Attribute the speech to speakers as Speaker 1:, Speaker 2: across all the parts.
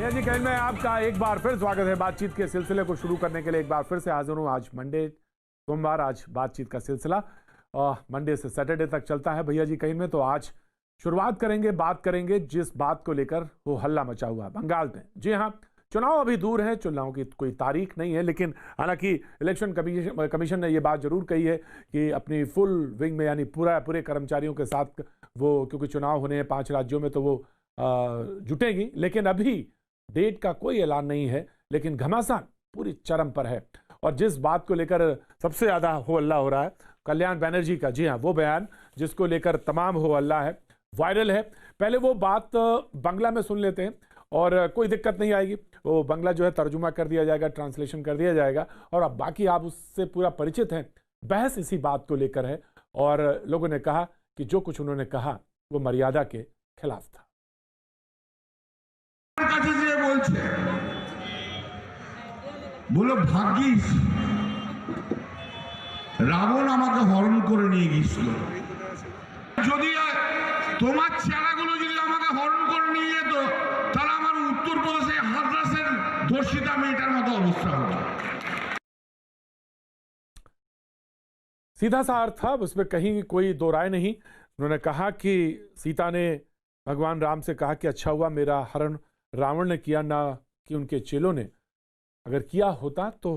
Speaker 1: भैया जी कल मैं आपका एक बार फिर स्वागत है। बातचीत के सिलसिले को शुरू करने के लिए एक बार फिर से हाजिर हूँ। आज मंडे सोमवार, आज बातचीत का सिलसिला मंडे से सैटरडे तक चलता है भैया जी कहीं में। तो आज शुरुआत करेंगे, बात करेंगे जिस बात को लेकर वो हल्ला मचा हुआ बंगाल में। जी हाँ, चुनाव अभी दूर है, चुनाव की कोई तारीख नहीं है, लेकिन हालांकि इलेक्शन कमीशन ने ये बात जरूर कही है कि अपनी फुल विंग में यानी पूरे कर्मचारियों के साथ वो, क्योंकि चुनाव होने हैं 5 राज्यों में, तो वो जुटेंगी। लेकिन अभी डेट का कोई ऐलान नहीं है, लेकिन घमासान पूरी चरम पर है। और जिस बात को लेकर सबसे ज्यादा हो हल्ला हो रहा है, कल्याण बनर्जी का, जी हाँ, वो बयान जिसको लेकर तमाम हो हल्ला है, वायरल है। पहले वो बात बांग्ला में सुन लेते हैं और कोई दिक्कत नहीं आएगी। वो बांग्ला जो है तर्जुमा कर दिया जाएगा, ट्रांसलेशन कर दिया जाएगा, और अब बाकी आप उससे पूरा परिचित हैं। बहस इसी बात को लेकर है और लोगों ने कहा कि जो कुछ उन्होंने कहा वो मर्यादा के खिलाफ था।
Speaker 2: বলো ভাগ্যিস রাবণ আমাকে হরণ করে নিয়ে গিয়েছিল। যদি তোমার চেলাগুলো যদি আমাকে হরণ করে নিয়ে যেত, তাহলে আমার উত্তরপ্রদেশে হাথরাসের ধর্ষিতা মেয়েটার মতো অবস্থা হতো।
Speaker 1: सीधा सा अर्थ था, उसमें कहीं कोई दो राय नहीं। उन्होंने कहा कि सीता ने भगवान राम से कहा कि अच्छा हुआ मेरा हरण रावण ने किया, ना कि उनके चेलों ने। अगर किया होता तो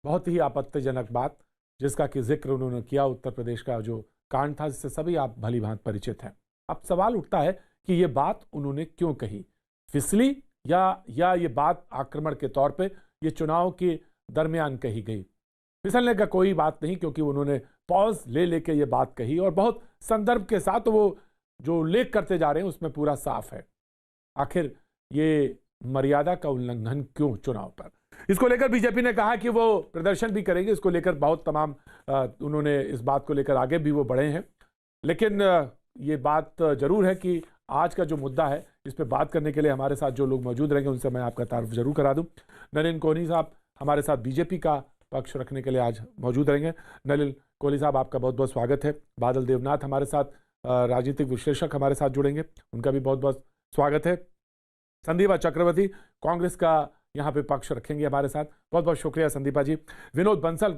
Speaker 1: बहुत ही आपत्तिजनक बात, जिसका कि जिक्र उन्होंने किया उत्तर प्रदेश का जो कांड था, जिससे सभी आप भली भांति परिचित हैं। अब सवाल उठता है कि ये बात उन्होंने क्यों कही, फिसली या ये बात आक्रमण के तौर पे ये चुनाव के दरमियान कही गई। फिसलने का कोई बात नहीं, क्योंकि उन्होंने पॉज ले लेके ये बात कही और बहुत संदर्भ के साथ वो जो उल्लेख करते जा रहे हैं उसमें पूरा साफ है। आखिर ये मर्यादा का उल्लंघन क्यों चुनाव पर, इसको लेकर बीजेपी ने कहा कि वो प्रदर्शन भी करेंगे। इसको लेकर बहुत तमाम उन्होंने इस बात को लेकर आगे भी वो बढ़े हैं। लेकिन ये बात जरूर है कि आज का जो मुद्दा है, इस पर बात करने के लिए हमारे साथ जो लोग मौजूद रहेंगे उनसे मैं आपका तारुफ जरूर करा दूं। नलिन कोहली साहब हमारे साथ बीजेपी का पक्ष रखने के लिए आज मौजूद रहेंगे। नलिन कोहली साहब, आपका बहुत बहुत स्वागत है। बादल देवनाथ हमारे साथ राजनीतिक विश्लेषक हमारे साथ जुड़ेंगे, उनका भी बहुत बहुत स्वागत है। संदीपा चक्रवर्ती कांग्रेस का यहाँ पे पक्ष रखेंगे हमारे साथ, बहुत बहुत शुक्रिया संदीपा जी। विनोद बंसल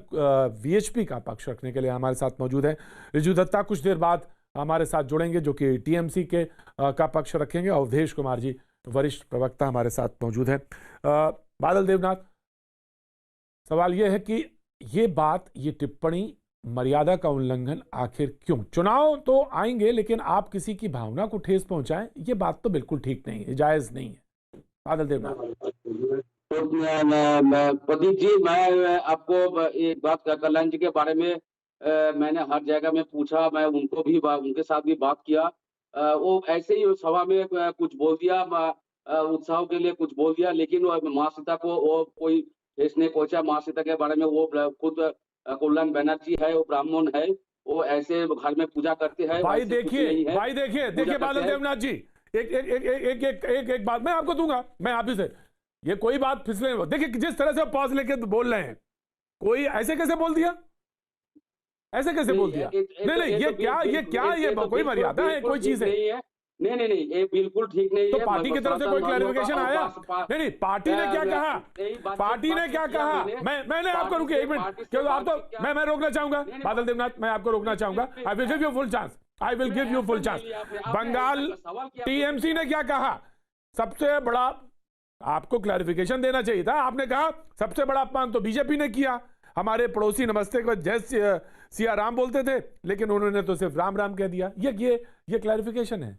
Speaker 1: वीएचपी का पक्ष रखने के लिए हमारे साथ मौजूद है। रिजू दत्ता कुछ देर बाद हमारे साथ जुड़ेंगे, जो कि टीएमसी के का पक्ष रखेंगे। और अवधेश कुमार जी वरिष्ठ प्रवक्ता हमारे साथ मौजूद हैं। बादल देवनाथ, सवाल यह है कि ये बात, ये टिप्पणी, मर्यादा का उल्लंघन आखिर क्यों? चुनाव तो आएंगे, लेकिन आप किसी की भावना को ठेस पहुंचाएं, ये बात तो बिल्कुल ठीक नहीं है, जायज नहीं है। बादल देवनाथ।
Speaker 3: प्रदीप जी, मैं आपको एक बात, कल्याण जी के बारे में मैंने हर जगह में पूछा, मैं उनको भी उनके साथ भी बात किया। वो ऐसे ही सभा में कुछ बोल दिया, उत्साह के लिए कुछ बोल दिया, लेकिन माँ सीता को वो कोई ठेस नहीं पहुंचा। माँ सीता के बारे में वो खुद कल्याण बनर्जी है, वो ब्राह्मण है, वो ऐसे घर में पूजा करते हैं।
Speaker 1: भाई देखिए बादल देवनाथ जी, एक बात मैं आपको दूंगा, मैं आप ही से ये कोई बात फिसले। देखिए जिस तरह से पॉज लेके बोल रहे हैं, कोई ऐसे कैसे बोल दिया, ऐसे कैसे बोल दिया? नहीं, ये कोई मर्यादा है, कोई चीज है?
Speaker 3: नहीं, ये बिल्कुल ठीक नहीं है।
Speaker 1: तो पार्टी की तरफ से कोई क्लैरिफिकेशन आया? नहीं, पार्टी ने क्या कहा? पार्टी ने क्या कहा? मैंने आपको रुके एक मिनट, क्योंकि आप तो मैं रोकना चाहूंगा बादल देवनाथ, मैं आपको रोकना चाहूंगा। I will give you full chance, I will give you full chance. Bengal TMC ने क्या कहा? सबसे बड़ा, आपको क्लैरिफिकेशन देना चाहिए था। आपने कहा सबसे बड़ा अपमान तो बीजेपी ने किया, हमारे पड़ोसी नमस्ते को जय सिया राम बोलते थे, लेकिन उन्होंने तो सिर्फ राम राम कह दिया। ये क्लैरिफिकेशन है।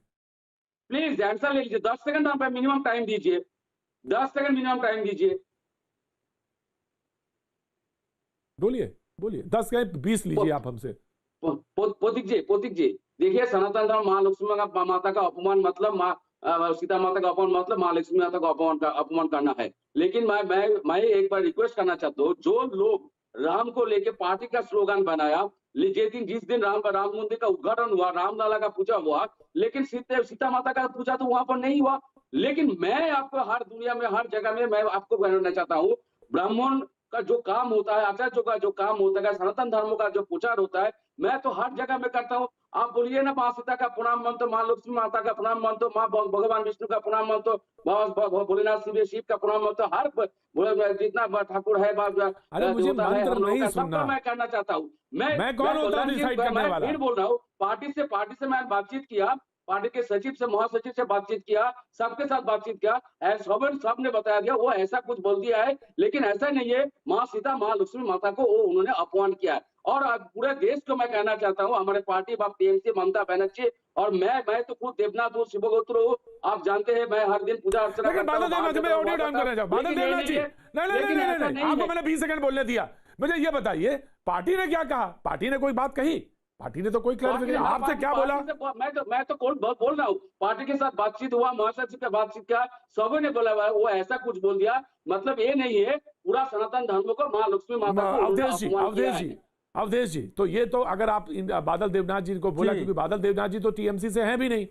Speaker 3: प्लीज आंसर ले लीजिए, 10 सेकंड आप मिनिमम टाइम दीजिए, 10 सेकंड मिनिमम टाइम दीजिए।
Speaker 1: बोलिए 10 के 20 लीजिए आप हमसे।
Speaker 3: पोतिक जी, देखिए, सनातन धर्म माँ लक्ष्मी माता का अपमान मतलब सीता माता का अपमान मतलब माँ लक्ष्मी माता का अपमान करना है। लेकिन मैं एक बार रिक्वेस्ट करना चाहता हूँ, जो लोग राम को लेके पार्टी का स्लोगन बनाया, जिस दिन राम मंदिर का उद्घाटन हुआ, रामलला का पूजा हुआ, लेकिन सीता माता का पूजा तो वहां पर नहीं हुआ। लेकिन मैं आपको हर दुनिया में, हर जगह में मैं आपको कहना चाहता हूँ, ब्राह्मण का जो काम होता है, आचार्यों का जो काम होता है, सनातन धर्म का जो प्रचार होता है, मैं तो हर जगह में करता हूँ। आप बोलिए ना, माँ सीता का प्रणाम मंत्र, माँ लक्ष्मी माता का प्रणाम मंत्र, माँ भगवान विष्णु का प्रणाम मंत्र, भोलेनाथ शिव का प्रणाम मंत्र, हर जितना ठाकुर है
Speaker 1: अरे मुझे
Speaker 3: देवता है,
Speaker 1: मंत्र
Speaker 3: हम लोगों
Speaker 1: नहीं
Speaker 3: का
Speaker 1: सुनना।
Speaker 3: सबका मैं कहना चाहता हूँ।
Speaker 1: मैं कौन होता हूँ डिसाइड करने वाला?
Speaker 3: फिर बोल रहा हूँ, पार्टी से मैं बातचीत किया, पार्टी के सचिव से, महासचिव से बातचीत किया, सबके साथ बातचीत किया, सब ने बताया दिया, वो ऐसा कुछ बोल दिया है, लेकिन ऐसा नहीं है। माँ सीता, माँ लक्ष्मी माता को वो उन्होंने अपमान किया है। और पूरे देश को मैं कहना चाहता हूँ, हमारे पार्टी बाप टीएमसी, ममता बनर्जी और मैं तो खुद देवनाथ हूँ, शिवगोत्र हूँ, आप जानते हैं, मैं हर दिन पूजा अर्चना करता हूँ।
Speaker 1: बादल देवनाथ जी, नहीं, आपको मैंने 20 सेकंड बोलने दिया। मुझे ये बताइए, पार्टी ने क्या कहा? पार्टी ने कोई बात कही? पार्टी ने तो कोई क्लैरिफिकेशन, आपसे क्या बोला?
Speaker 3: मैं तो बोल रहा हूँ, पार्टी के साथ बातचीत हुआ, महासचिव से बातचीत किया, सबों ने बोला वो ऐसा कुछ बोल दिया, मतलब ये नहीं है पूरा सनातन धर्म को माँ लक्ष्मी माता को।
Speaker 1: अवधेश जी, तो ये तो अगर आप बादल देवनाथ जी को बोला, क्योंकि बादल देवनाथ जी तो टीएमसी से हैं भी नहीं।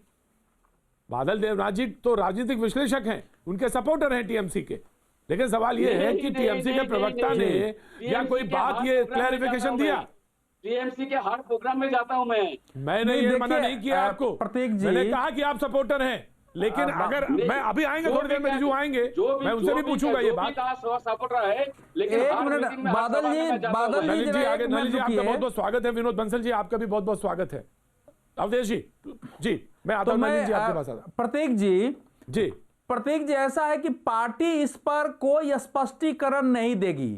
Speaker 1: बादल देवनाथ जी तो राजनीतिक विश्लेषक हैं, उनके सपोर्टर हैं टीएमसी के। लेकिन सवाल ये है कि टीएमसी के प्रवक्ता ने या कोई बात ये क्लैरिफिकेशन दिया?
Speaker 3: टीएमसी के हर प्रोग्राम में जाता हूं
Speaker 1: मैंने ये मना नहीं किया आपको,
Speaker 4: प्रतीक जी,
Speaker 1: मैंने कहा कि आप सपोर्टर हैं, लेकिन अगर मैं अभी आएंगे थोड़ी देर में, रिजू आएंगे, मैं उनसे भी पूछूंगा ये बात।
Speaker 3: सपोर्टर है, लेकिन
Speaker 4: एक मिनट, बादल जी
Speaker 1: नलिन जी आगे, नलिन जी आपका बहुत बहुत स्वागत है। विनोद बंसल जी आपका भी बहुत बहुत स्वागत है। अवधेश जी मैं आता हूं, नलिन जी आपके पास आता।
Speaker 4: प्रतीक जी ऐसा है कि पार्टी इस पर कोई स्पष्टीकरण नहीं देगी।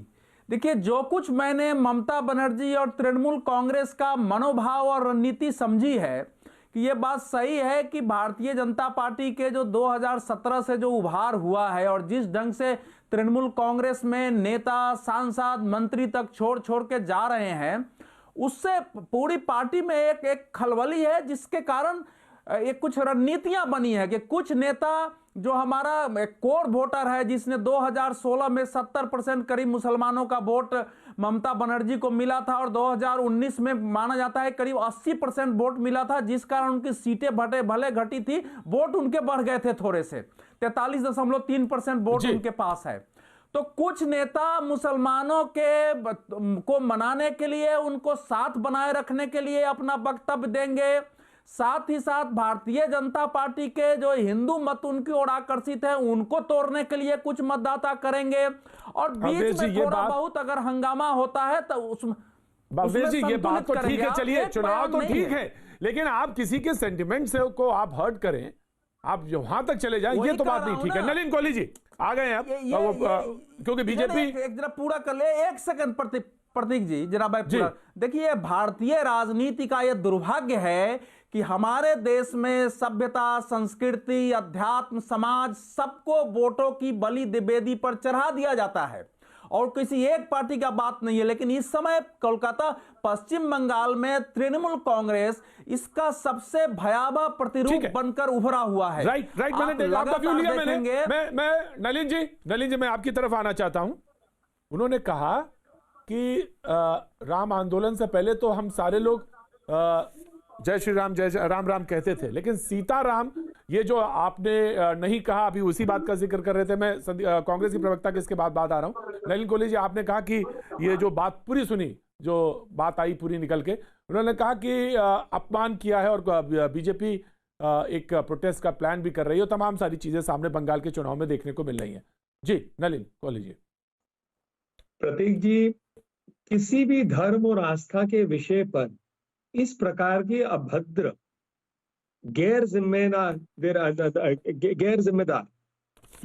Speaker 4: देखिए, जो कुछ मैंने ममता बनर्जी और तृणमूल कांग्रेस का मनोभाव और रणनीति समझी है कि ये बात सही है कि भारतीय जनता पार्टी के जो 2017 से जो उभार हुआ है और जिस ढंग से तृणमूल कांग्रेस में नेता, सांसद, मंत्री तक छोड़ के जा रहे हैं, उससे पूरी पार्टी में एक खलबली है, जिसके कारण एक कुछ रणनीतियां बनी है कि कुछ नेता, जो हमारा कोर वोटर है जिसने 2016 में 70% करीब मुसलमानों का वोट ममता बनर्जी को मिला था और 2019 में माना जाता है करीब 80% वोट मिला था, जिस कारण उनकी सीटें भले घटी थी, वोट उनके बढ़ गए थे थोड़े से, 43.3% वोट उनके पास है। तो कुछ नेता मुसलमानों को मनाने के लिए, उनको साथ बनाए रखने के लिए अपना वक्तव्य देंगे, साथ ही साथ भारतीय जनता पार्टी के जो हिंदू मत उनकी ओर आकर्षित है उनको तोड़ने के लिए कुछ मतदाता करेंगे, और बीच में थोड़ा बहुत अगर हंगामा होता है तो
Speaker 1: उसमें ये बात तो ठीक है, चलिए चुनाव तो ठीक है, लेकिन आप किसी के सेंटिमेंट से को आप हर्ट करें, आप वहां तक चले जाएं, ये तो बात नहीं ठीक है। नलिन कोहली जी आ गए आप, क्योंकि बीजेपी
Speaker 4: जरा पूरा कर ले, एक सेकंड प्रतीक जी, जरा भाई पूरा देखिए। भारतीय राजनीति का यह दुर्भाग्य है कि हमारे देश में सभ्यता, संस्कृति, अध्यात्म, समाज सबको वोटों की बलि बेदी पर चढ़ा दिया जाता है और किसी एक पार्टी का बात नहीं है। लेकिन इस समय कोलकाता, पश्चिम बंगाल में तृणमूल कांग्रेस इसका सबसे भयावह प्रतिरूप बनकर उभरा हुआ है।
Speaker 1: राइट, मैंने आपका व्यू लिया। मैं नलिन जी मैं आपकी तरफ आना चाहता हूं। उन्होंने कहा कि राम आंदोलन से पहले तो हम सारे लोग जय श्री राम, जय राम राम कहते थे, लेकिन सीताराम, ये जो आपने नहीं कहा, अभी उसी बात का जिक्र कर रहे थे, मैं कांग्रेस की प्रवक्ता के इसके बाद आ रहा हूं। नलिन कोहली जी, आपने कहा कि ये जो बात पूरी सुनी, जो बात आई पूरी निकल के, उन्होंने कहा कि अपमान किया है और बीजेपी एक प्रोटेस्ट का प्लान भी कर रही है, तमाम सारी चीजें सामने बंगाल के चुनाव में देखने को मिल रही है। जी नलिन कोहली जी।
Speaker 5: प्रतीक जी, किसी भी धर्म और आस्था के विषय पर इस प्रकार के अभद्र, गैर जिम्मेदार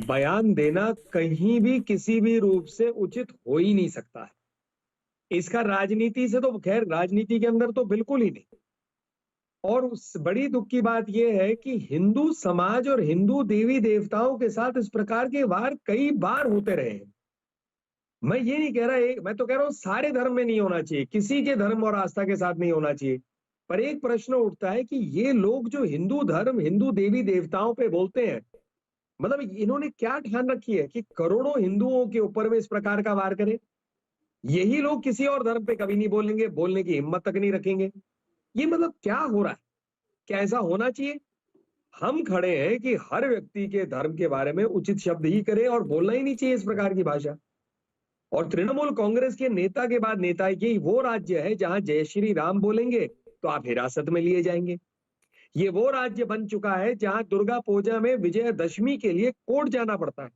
Speaker 5: बयान देना कहीं भी किसी भी रूप से उचित हो ही नहीं सकता है। इसका राजनीति से तो खैर, राजनीति के अंदर तो बिल्कुल ही नहीं। और उस बड़ी दुख की बात यह है कि हिंदू समाज और हिंदू देवी देवताओं के साथ इस प्रकार के वार कई बार होते रहे हैं। मैं ये नहीं कह रहा, मैं तो कह रहा हूं सारे धर्म में नहीं होना चाहिए, किसी के धर्म और आस्था के साथ नहीं होना चाहिए। पर एक प्रश्न उठता है कि ये लोग जो हिंदू धर्म, हिंदू देवी देवताओं पे बोलते हैं, मतलब इन्होंने क्या ठान रखी है कि करोड़ों हिंदुओं के ऊपर में इस प्रकार का वार करें? यही लोग किसी और धर्म पे कभी नहीं बोलेंगे, बोलने की हिम्मत तक नहीं रखेंगे। ये मतलब क्या हो रहा है? क्या ऐसा होना चाहिए? हम खड़े हैं कि हर व्यक्ति के धर्म के बारे में उचित शब्द ही करे और बोलना ही नहीं चाहिए इस प्रकार की भाषा। और तृणमूल कांग्रेस के नेता के बाद नेता, यही वो राज्य है जहां जय श्री राम बोलेंगे तो आप हिरासत में लिए जाएंगे। ये वो राज्य बन चुका है जहां दुर्गा पूजा में विजयदशमी के लिए कोर्ट जाना पड़ता है,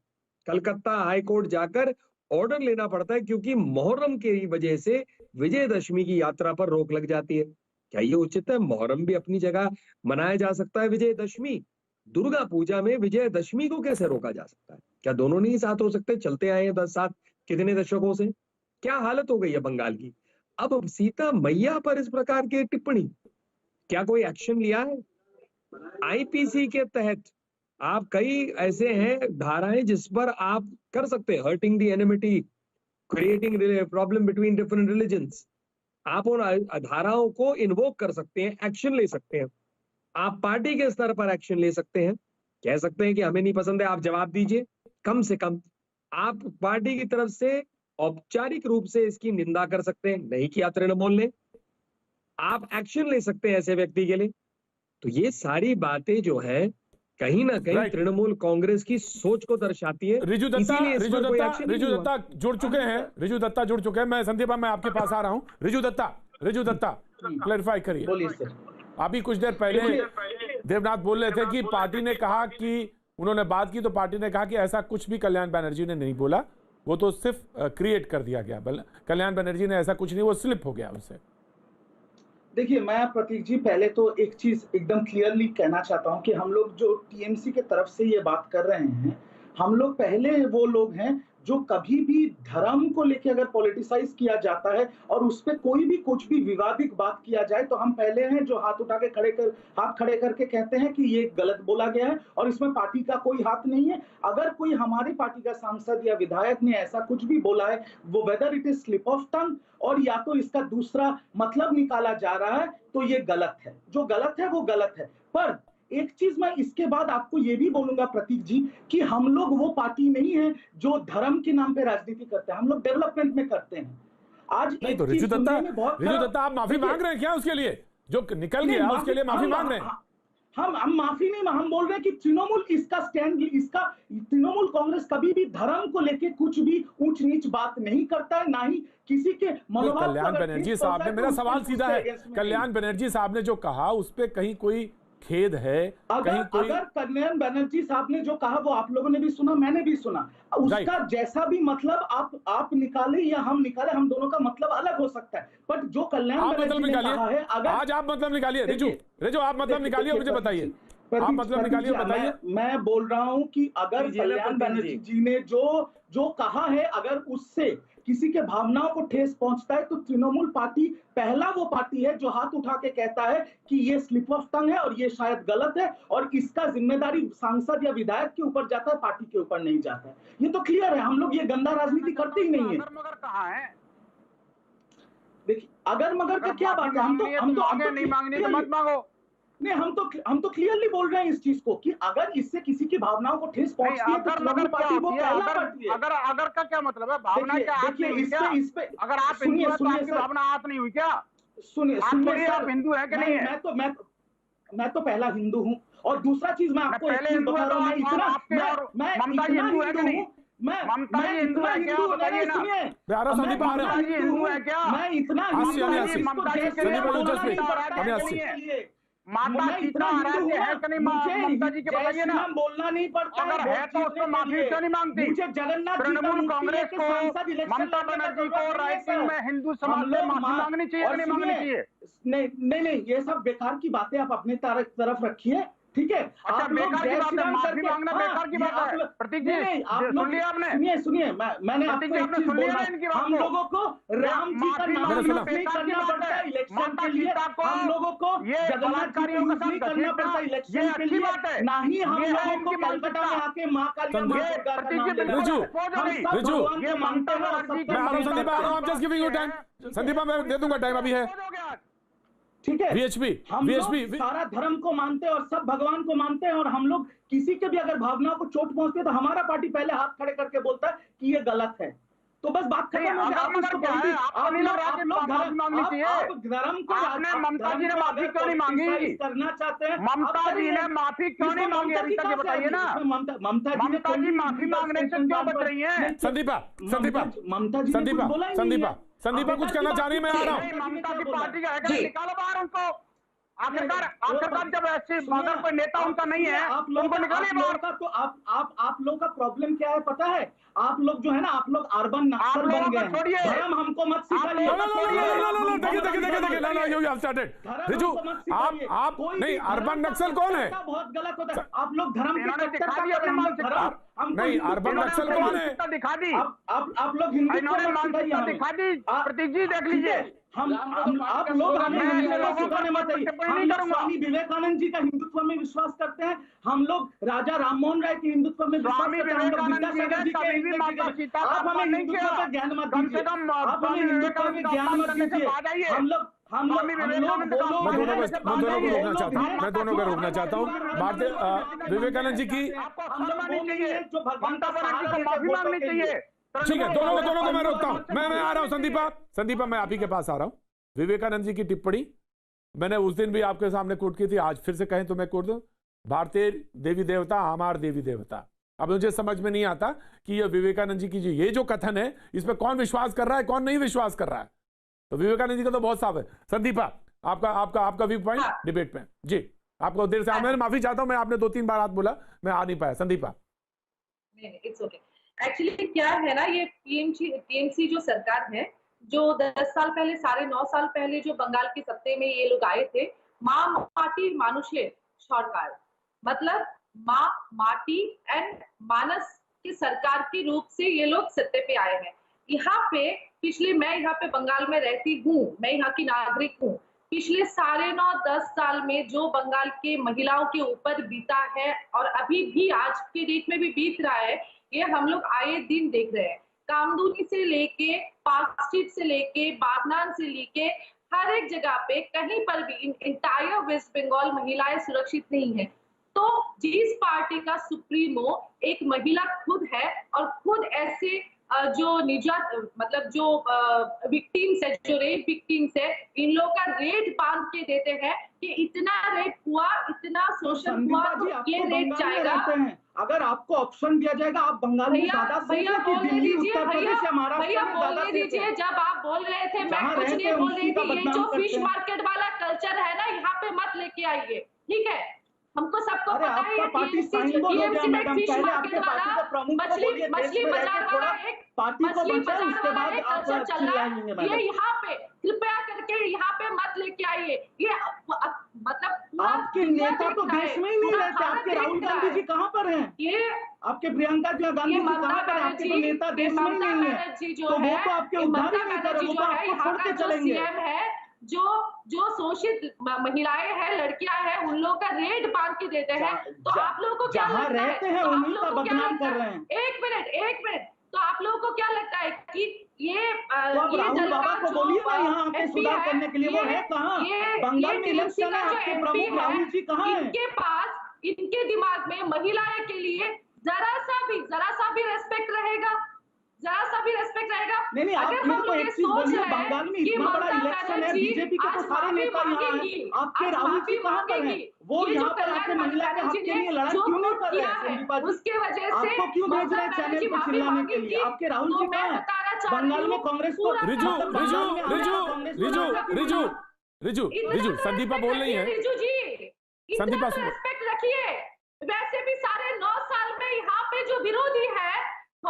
Speaker 5: कलकत्ता हाई कोर्ट जाकर ऑर्डर लेना पड़ता है, क्योंकि मुहर्रम की वजह से विजयदशमी की यात्रा पर रोक लग जाती है। क्या ये उचित है? मुहर्रम भी अपनी जगह मनाया जा सकता है, विजयदशमी, दुर्गा पूजा में विजयदशमी को कैसे रोका जा सकता है? क्या दोनों नहीं साथ हो सकते? चलते आए हैं 10 सात कितने दशकों से, क्या हालत हो गई है बंगाल की। अब सीता मैया पर इस प्रकार की टिप्पणी, क्या कोई एक्शन लिया है? आईपीसी के तहत आप कई ऐसे हैं धाराएं जिस पर आप कर सकते हैं, hurting the enmity, creating problem between different religions, आप उन धाराओं को इन्वोक कर सकते हैं, एक्शन ले सकते हैं। आप पार्टी के स्तर पर एक्शन ले सकते हैं, कह सकते हैं कि हमें नहीं पसंद है, आप जवाब दीजिए। कम से कम आप पार्टी की तरफ से औपचारिक रूप से इसकी निंदा कर सकते हैं, नहीं किया तृणमूल ने, आप एक्शन ले सकते हैं ऐसे व्यक्ति के लिए। तो ये सारी बातें जो है कहीं ना कहीं तृणमूल कांग्रेस की सोच को दर्शाती है।
Speaker 1: रिजू दत्ता जुड़ चुके हैं, रिजू दत्ता जुड़ चुके हैं। मैं संदीपा, मैं आपके पास आ रहा हूं। रिजू दत्ता क्लैरिफाई करिए।
Speaker 6: बोलिए सर।
Speaker 1: अभी कुछ देर पहले देवनाथ बोल रहे थे कि पार्टी ने कहा कि उन्होंने बात की तो पार्टी ने कहा कि ऐसा कुछ भी कल्याण बनर्जी ने नहीं बोला, वो तो सिर्फ क्रिएट कर दिया गया। कल्याण बनर्जी ने ऐसा कुछ नहीं, वो स्लिप हो गया उनसे।
Speaker 6: देखिए, मैं प्रतीक जी पहले तो एक चीज एकदम क्लियरली कहना चाहता हूं कि हम लोग जो टीएमसी के तरफ से ये बात कर रहे हैं, हम लोग पहले वो लोग हैं जो कभी भी धर्म को लेके अगर पॉलिटिसाइज किया जाता है और उस पर कोई भी कुछ भी विवादित बात किया जाए तो हम पहले हैं जो हाथ उठा के हाथ खड़े करके कहते हैं कि ये गलत बोला गया है और इसमें पार्टी का कोई हाथ नहीं है। अगर कोई हमारी पार्टी का सांसद या विधायक ने ऐसा कुछ भी बोला है, वो whether it is slip of tongue और या तो इसका दूसरा मतलब निकाला जा रहा है, तो ये गलत है। जो गलत है वो गलत है। पर एक चीज मैं इसके बाद आपको ये भी बोलूंगा प्रतीक जी कि हम लोग वो पार्टी नहीं है जो धर्म के नाम पे राजनीति करते हैं, हम लोग डेवलपमेंट में करते हैं। आज
Speaker 1: नहीं तो रिजू दत्ता आप माफी मांग रहे हैं क्या उसके लिए जो निकल गया, उसके लिए माफी मांग रहे हैं?
Speaker 6: हम माफी नहीं, हम बोल रहे हैं कि तृणमूल इसका स्टैंड, इसका तृणमूल कांग्रेस कभी भी धर्म को लेके कुछ भी ऊंच नीच बात नहीं करता है, ना ही किसी के मनोभाव।
Speaker 1: कल्याण बनर्जी साहब ने, मेरा सवाल सीधा है, कल्याण बनर्जी साहब ने जो कहा उस पर कहीं कोई खेद है?
Speaker 6: अगर कल्याण बनर्जी साहब ने जो कहा वो आप लोगों ने भी सुना, मैंने भी सुना, उसका जैसा भी मतलब आप निकाले या हम निकाले, हम दोनों का मतलब अलग हो सकता है, बट जो कल्याण बनर्जी ने कहा है, अगर
Speaker 1: आज आप मतलब निकालिए, रिजू आप मतलब निकालिए, मुझे बताइए, आप मतलब निकालिए, बताइए।
Speaker 6: मैं बोल रहा हूं कि अगर कल्याण बनर्जी जी ने जो कहा है, अगर उससे किसी के भावनाओं को ठेस पहुंचता है, तो तृणमूल पार्टी पहला वो पार्टी है जो हाथ उठा के कहता है कि ये स्लिप ऑफ टंग है और ये शायद गलत है और इसका जिम्मेदारी सांसद या विधायक के ऊपर जाता है, पार्टी के ऊपर नहीं जाता है। ये तो क्लियर है, हम लोग ये गंदा राजनीति करते ही नहीं है।
Speaker 7: अगर मगर कहाँ है?
Speaker 6: देखिए, अगर मगर का क्या बात है, हम तो
Speaker 7: नहीं मांगनी तो मत मांगो।
Speaker 6: नहीं, हम तो क्लियरली बोल रहे हैं इस चीज को कि अगर इससे किसी की भावनाओं को ठेस पहुंचती है तो तृणमूल पार्टी वो पहला पार्टी है।
Speaker 7: अगर का क्या मतलब है? भावना क्या हाथ नहीं हुई क्या? अगर आप हिंदू हैं तो आपकी भावना हाथ नहीं हुई क्या?
Speaker 6: सुनिए,
Speaker 7: आप हिंदू है कि नहीं है?
Speaker 6: मैं तो पहला हिंदू हूँ और दूसरा चीज मैं आपको
Speaker 7: पहले हिंदू है तो ममता जी हिंदू है कि नहीं? ममता जी हिंदू है क्या? बताइए ना।
Speaker 1: ममता
Speaker 7: जी हिंदू है क्या?
Speaker 6: मैं इतना
Speaker 7: ममता जी के माता सीता आराध्य है कि नहीं? ममता जी के बताइए ना।
Speaker 6: बोलना नहीं पड़ता,
Speaker 7: अगर है तो उसको माफी क्यों नहीं मांगती?
Speaker 6: मुझे जगन्नाथ
Speaker 7: तृणमूल कांग्रेस को, ममता बनर्जी को राइटिंग में हिंदू समाज से माफी मांगनी चाहिए कि नहीं मांगनी चाहिए?
Speaker 6: नहीं, ये सब बेकार की बातें आप अपने तरफ रखिए, ठीक है?
Speaker 7: अच्छा, बेकार की बात है, माफी मांगना बेकार की बात है। प्रतीक जी सुन लिया आपने?
Speaker 6: सुनिए, मैंने आपको एक चीज बोला, हम लोगों को राम जी का नाम नहीं करना पड़ता है इलेक्शन के लिए, हम लोगों को जगन्नाथ जी को नहीं करना पड़ता इलेक्शन के लिए, ना ही हम लोगों को कलकत्ता में आके माँ काली माँ दुर्गा का नाम लेना पड़ता है।
Speaker 1: रिजू,
Speaker 6: ये ममता
Speaker 1: संदीपा मैं दे दूंगा टाइम, अभी है,
Speaker 6: ठीक है?
Speaker 1: वीएचपी
Speaker 6: हम लोग सारा धर्म को मानते हैं और सब भगवान को मानते हैं और हम लोग किसी के भी अगर भावनाओं को चोट पहुंचती है तो हमारा पार्टी पहले हाथ खड़े करके बोलता है कि ये गलत है, तो बस बात खत्म हो गई। आप उसको धर्म को,
Speaker 7: आपने ममता जी ने माफी क्यों नहीं मांगी?
Speaker 6: करना चाहते हैं,
Speaker 7: ममता जी ने माफी क्यों नहीं मांगी अभी तक, ये बताइए ना। ममता जी माफी मांगने से क्यों बच रही है?
Speaker 1: संदीपा संदीपा कुछ कहना चाह रही है, मैं आ रहा हूँ।
Speaker 7: ममता की पार्टी का हैकर निकालो बाहर उनको। आखिरकार जब ऐसे अगर कोई नेता उनका नहीं है
Speaker 6: आप
Speaker 7: तो
Speaker 6: लोग
Speaker 7: उनको निकालिए बाहर।
Speaker 6: का तो आप लोग का प्रॉब्लम क्या है पता है? आप लोग जो है ना, आप लोग अर्बन
Speaker 7: आप
Speaker 6: नक्सल
Speaker 7: लोगों
Speaker 6: बन
Speaker 7: को
Speaker 6: गए
Speaker 7: छोड़िए।
Speaker 6: हैं। धर्म हमको मत सिखाइए।
Speaker 1: आप नहीं, अर्बन नक्सल कौन है?
Speaker 6: बहुत गलत होता है। आप लोग धर्म
Speaker 7: इन्होंने दिखा दिया अपनी मानसिकता।
Speaker 1: नहीं, अर्बन नक्सल कौन है?
Speaker 7: दिखा दी,
Speaker 6: आप लोग हिंदू
Speaker 7: इन्होंने मानसिकता दिखा दी। प्रतीक जी देख लीजिए,
Speaker 6: आप लोग हमें हिंदुत्व सिखाने मत चाहिए। हम लोग स्वामी विवेकानंद जी का हिंदुत्व में विश्वास करते हैं। हम लोग राजा राममोहन राय के हिंदुत्व में विश्वास
Speaker 7: स्वामी
Speaker 6: करते हैं। हम लोग
Speaker 7: विवेकानंद जी
Speaker 6: विद्यासागर
Speaker 7: ने
Speaker 6: जी
Speaker 7: कभी भी माता
Speaker 6: के
Speaker 7: सीता का
Speaker 6: आप हमें
Speaker 7: अपमान नहीं
Speaker 6: हिंदुत्व
Speaker 7: किया।
Speaker 6: का ज्ञान मत
Speaker 7: कम से
Speaker 6: दीजिए।
Speaker 7: कम
Speaker 6: आप हमें हिंदुत्व के ज्ञान मत दीजिए। हम लोग
Speaker 1: मैं दोनों को रोकना चाहता हूँ, मैं दोनों को रोकना चाहता हूँ। भारतीय विवेकानंद जी की,
Speaker 7: आपको क्षमा मांगनी चाहिए, ममता बनर्जी को माफी मांगनी चाहिए।
Speaker 1: ठीक है, दोनों को मैं रोकता हूँ। मैं आ रहा हूँ संदीपा, मैं आप ही के पास आ रहा हूँ। विवेकानंद जी की टिप्पणी मैंने उस दिन भी आपके सामने कोट की थी, आज फिर से कहें तो मैं कोट दूं। भारतीय देवी देवता हमार देवी देवता। अब मुझे समझ में नहीं आता कि ये विवेकानंद जी की ये जो कथन है, इस पर कौन विश्वास कर रहा है, कौन नहीं विश्वास कर रहा है। तो विवेकानंद जी का तो बहुत साफ है। संदीपा, आपका व्यू पॉइंट डिबेट में। जी, आपको देर से मैं माफी चाहता हूं, मैं आपने 2-3 बार हाथ बोला, मैं आ नहीं पाया। Sandeepa,
Speaker 8: it's okay. एक्चुअली क्या है ना, ये टीएमसी जो सरकार है, जो 10 साल पहले, 9.5 साल पहले जो बंगाल के सत्ते में ये लोग आए थे, माँ माटी मानुषे सरकार, मतलब माँ माटी एंड मानस की सरकार के रूप से ये लोग सत्ते पे आए हैं। यहाँ पे मैं यहाँ पे बंगाल में रहती हूँ, मैं यहाँ की नागरिक हूँ। पिछले 9.5-10 साल में जो बंगाल के महिलाओं के ऊपर बीता है और अभी भी आज के डेट में भी बीत रहा है, ये हम लोग आए दिन देख रहे हैं। कामदूनी से लेके, पार्क स्ट्रीट से लेके, बागनान से लेके, हर एक जगह पे कहीं पर भी इंटायर वेस्ट बंगाल महिलाएं सुरक्षित नहीं है। तो जिस पार्टी का सुप्रीमो एक महिला खुद है और खुद ऐसे जो निजात, मतलब जो विक्टिम्स है, जो रेप विक्टिम्स है, इन लोग का रेट बांध के देते हैं कि इतना रेप हुआ, इतना शोषण हुआ, तो ये रेट जाएगा।
Speaker 6: अगर आपको ऑप्शन दिया जाएगा, आप बंगाल में ज्यादा
Speaker 8: भैया बोलने दीजिए, भैया बोलने दीजिए। जब आप बोल रहे थे, मैं कुछ नहीं बोल रही थी। ये जो फिश मार्केट वाला कल्चर है ना, यहाँ पे मत लेके आइए, ठीक है? हमको सबको पता है, टीएमसी में फिश मार्केट वाला, मछली बाजार वाला एक मछली बाजार वाला एक कल्चर चल रहा है। ये यहाँ पे कृपया करके यहाँ पे मत लेके आइए। ये मतलब
Speaker 6: आपके नेता तो देश में ही नहीं रहते। आपके राहुल गांधी जी कहाँ पर हैं?
Speaker 8: ये
Speaker 6: आपके प्रियंका गांधी जी कहाँ पर? आपके तो नेता देश में ही नहीं है, तो वो तो आपके उद्धार ही नहीं करे, वो तो आपको छोड़ के चलेंगे।
Speaker 8: जो शोषित महिलाएं हैं, लड़कियां हैं, उन लोगों का रेट बांध के देते हैं। तो आप लोगों को क्या लगता है?
Speaker 6: रहते हैं उन्हीं का बदनाम कर रहे हैं।
Speaker 8: एक मिनट, तो आप लोगों को क्या लगता है कि ये
Speaker 6: तो राहुल बाबा को बोलिए ना यहाँ आके सुधार करने के लिए, वो है कहाँ? बंगाल में इलेक्शन है, आपके प्रमुख राहुल जी कहाँ हैं?
Speaker 8: इनके पास, इनके दिमाग में महिलाएं के लिए जरा सा भी रेस्पेक्ट रहेगा?
Speaker 6: नहीं, आप मेरे को एक चीज बोलिए, बंगाल में इतना बड़ा इलेक्शन है, बीजेपी के तो सारे नेता यहाँ हैं, आपके राहुल जी कहाँ पर हैं? वो यहाँ पर आके महिला के हक के लिए लड़ाई क्यों नहीं कर रहे हैं? संदीपा जी,
Speaker 8: उसके वजह से
Speaker 6: आपको क्यों भेज रहे हैं चैनल को चिल्लाने के लिए? आपके राहुल जी कहाँ हैं? बंगाल में कांग्रेस को
Speaker 1: रिजू संदीपा बोल रही है।
Speaker 8: रिजू जी,
Speaker 1: संदीपा
Speaker 8: रेस्पेक्ट रखिए। वैसे भी 9.5 साल में यहाँ पे जो विरोधी है,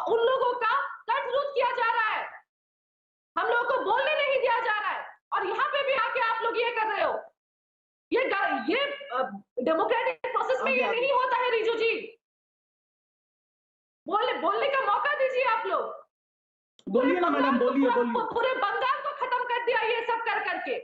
Speaker 8: उन लोगों का कटरूट किया जा रहा है, हम लोगों को बोलने नहीं दिया जा रहा है, और यहाँ पे भी आके आप लोग ये कर रहे हो। ये डेमोक्रेटिक प्रोसेस में ये नहीं होता है। रिजू जी, बोलने का मौका दीजिए। आप लोग
Speaker 6: बोलिए ना मैडम, बोलिए।
Speaker 8: पूरे बंगाल को खत्म कर दिया ये सब कर करके।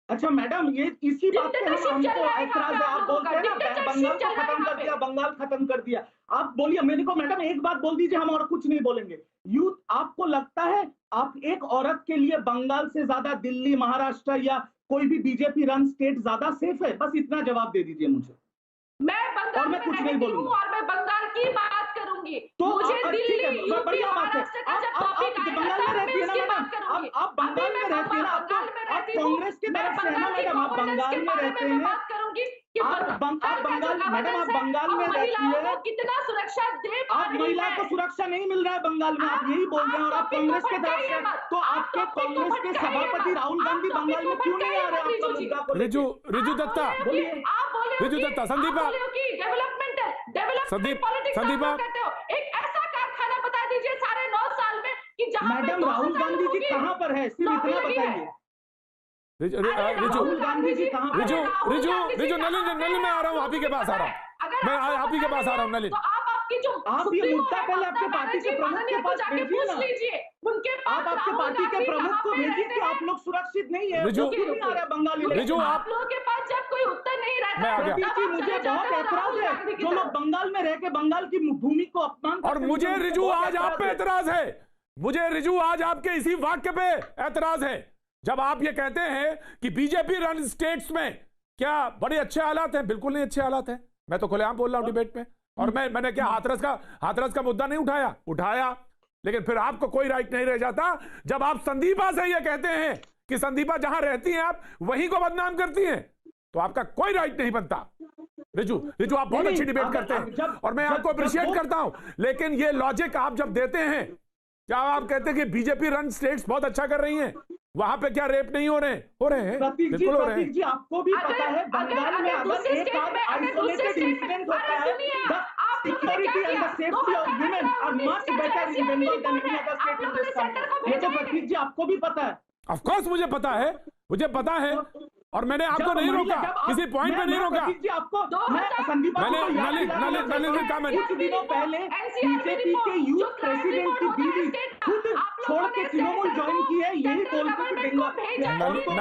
Speaker 6: अच्छा मैडम, ये इसी बात पे हमको ऐतराज है। आप बोलते हैं ना बंगाल को खत्म कर दिया, बंगाल खत्म कर दिया। आप बोलिए। मेरे को मैडम एक बात बोल दीजिए, हम और कुछ नहीं बोलेंगे। यूथ, आपको लगता है आप एक औरत के लिए बंगाल से ज्यादा दिल्ली, महाराष्ट्र या कोई भी बीजेपी रन स्टेट ज्यादा सेफ है? बस इतना जवाब दे दीजिए मुझे।
Speaker 8: मैं बंगाल में
Speaker 6: कुछ नहीं बोलूंगा
Speaker 8: और मैं बंगाल की बात करूंगी।
Speaker 6: तो
Speaker 8: मुझे दिल्ली, यूपी,
Speaker 6: बढ़िया बात है।
Speaker 8: आप
Speaker 6: बंगाल में रहती है ना मैडम, आप बंगाल में रहती है ना, आप कांग्रेस की तरफ से है ना मैडम, आप बंगाल में रहते हैं, आप बंगाल, मैडम आप बंगाल में रहती है,
Speaker 8: कितना सुरक्षा दे पा
Speaker 6: आप
Speaker 8: रही
Speaker 6: महिला
Speaker 8: है?
Speaker 6: को सुरक्षा नहीं मिल रहा है बंगाल में, आप यही बोल रहे हैं। और आप कांग्रेस के तरफ से, तो आपके कांग्रेस के सभापति राहुल गांधी बंगाल में क्यों नहीं आ रहे आपका मुद्दा को?
Speaker 1: रिजू दत्ता, रिजू दत्ता, संदीपा, संदीपा,
Speaker 8: एक ऐसा कारखाना बता दीजिए साढ़े 9 साल में कि जहां
Speaker 6: मैडम राहुल गांधी जी कहाँ पर है, सिर्फ इतना बताइए। राहुल गांधी जी कहाँ पर है?
Speaker 1: रिजू, नलिन मैं आ रहा हूँ, आप ही के पास आ रहा हूँ, मैं आप ही के पास आ रहा हूँ नलिन।
Speaker 6: आप ये मुद्दा पहले आपके पार्टी के प्रमुख के पास भेजिए ना, आप आपके पार्टी के प्रमुख को भेजिए कि आप लोग सुरक्षित नहीं है,
Speaker 1: रिजू,
Speaker 6: क्यों नहीं आ रहा बंगाली लोग?
Speaker 1: रिजू,
Speaker 8: आप लोगों के पास जब कोई उत्तर नहीं
Speaker 1: मैं आ गया।
Speaker 6: प्रतीक जी, मुझे बहुत ऐतराज है जो लोग बंगाल में रह के बंगाल की भूमि को अपमान
Speaker 1: और
Speaker 6: करते हैं,
Speaker 1: मुझे
Speaker 6: मुझे
Speaker 1: रिजू
Speaker 6: बहुत
Speaker 1: आज आप पे
Speaker 6: ऐतराज है।
Speaker 1: एतराज है, मुझे रिजू आज आपके इसी वाक्य पे एतराज है, जब आप ये कहते हैं कि बीजेपी रन स्टेट्स में क्या बड़े अच्छे हालात हैं। बिल्कुल नहीं अच्छे हालात हैं, मैं तो खुलेआम बोल रहा हूं डिबेट में। और मैंने क्या हाथरस का मुद्दा नहीं उठाया, लेकिन फिर आपको कोई राइट नहीं रह जाता जब आप संदीपा से ये कहते हैं कि संदीपा जहां रहती हैं आप वहीं को बदनाम करती हैं, तो आपका कोई राइट नहीं बनता। रिजू आप बहुत अच्छी डिबेट करते हैं और मैं आपको अप्रिशिएट करता हूं, लेकिन ये लॉजिक आप जब देते हैं, क्या आप कहते हैं कि बीजेपी रन स्टेट्स बहुत अच्छा कर रही हैं, वहां पे क्या रेप नहीं हो रहे हैं? बिल्कुल हो रहे हैं।
Speaker 6: जी आपको भी पता है बंगाल में अगर एक आध आइसोलेटेड इंसिडेंट होता है, the security and the safety of women are much better in Bengal than any other state in this country. ये तो प्रतीक जी आपको भी पता है।
Speaker 1: ऑफ कोर्स मुझे पता है और मैंने आपको नहीं रोका, किसी पॉइंट पे नहीं रोका। नलिन ने कहा मैंने
Speaker 6: कुछ दिनों पहले बीजेपी के यूथ प्रेसिडेंट की बीवी खुद छोड़ के तृणमूल ज्वाइन की है, यही बोलते कि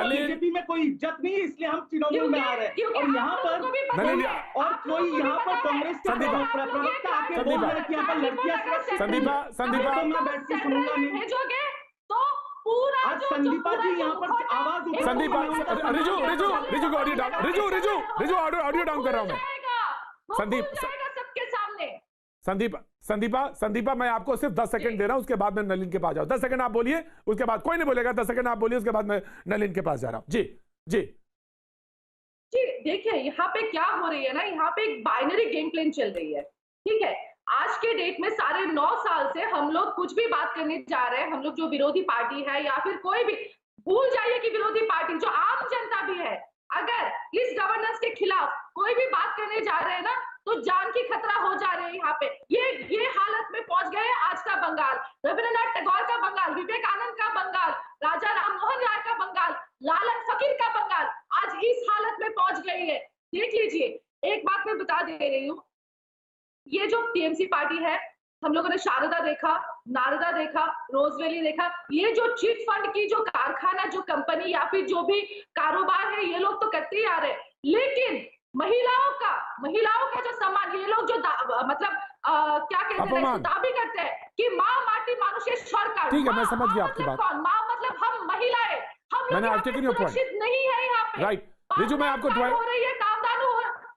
Speaker 6: बीजेपी में कोई इज्जत नहीं है इसलिए हम तृणमूल में आ रहे हैं। और यहाँ पर कोई यहाँ पर कांग्रेस के प्रवक्ता आके बोल रहे हैं कि यहाँ पर लड़कियां
Speaker 1: संदीपा
Speaker 6: तो मैं बैठ के सुनूंगा नहीं। आज संदीपा जी यहाँ पर आवाज उठा,
Speaker 1: संदीपा, रिजू को audio down, Riju audio down कर रहा हूं मैं। संदीपा मैं आपको सिर्फ 10 सेकंड दे रहा हूं, उसके बाद मैं नलिन के पास जाऊं। 10 सेकंड आप बोलिए, उसके बाद कोई नहीं बोलेगा। 10 सेकंड आप बोलिए, उसके बाद मैं नलिन के पास जा रहा हूं। जी
Speaker 8: देखिए यहाँ पे क्या हो रही है ना, यहाँ पे एक बाइनरी गेम प्लान चल रही है, ठीक है। आज के डेट में साढ़े 9 साल से हम लोग कुछ भी बात करने जा रहे हैं, हम लोग जो विरोधी पार्टी है या फिर कोई भी, भूल जाइए कि विरोधी पार्टी जो आम जनता भी है, अगर इस गवर्नेंस के खिलाफ कोई भी बात करने जा रहे हैं ना, तो जान की खतरा हो जा रहे हैं। यहाँ पे ये हालत में पहुंच गए हैं आज का बंगाल, रविंद्रनाथ टैगोर का बंगाल, विवेकानंद का बंगाल, राजा राममोहन राय का बंगाल, लालन फकीर का बंगाल आज इस हालत में पहुंच गई है। देख लीजिए, एक बात मैं बता दे रही हूँ, ये जो टीएमसी पार्टी है, हम लोगों ने शारदा देखा, नारदा देखा, रोजवेली देखा, ये जो चिट फंड की जो कारखाना, जो कंपनी या फिर जो भी कारोबार है, ये लोग तो करते ही आ रहे हैं, लेकिन महिलाओं का जो सम्मान, ये लोग जो मतलब क्या कहते हैं, दावी करते हैं कि माँ माटी मानुषे सरकार।
Speaker 1: ठीक है, मैं समझ गया आपकी बात।
Speaker 8: माँ मतलब हम महिलाएं, हम लोग सुरक्षित नहीं है यहाँ पे।
Speaker 1: राइट रिजू, मैं आपको
Speaker 8: हो रही है,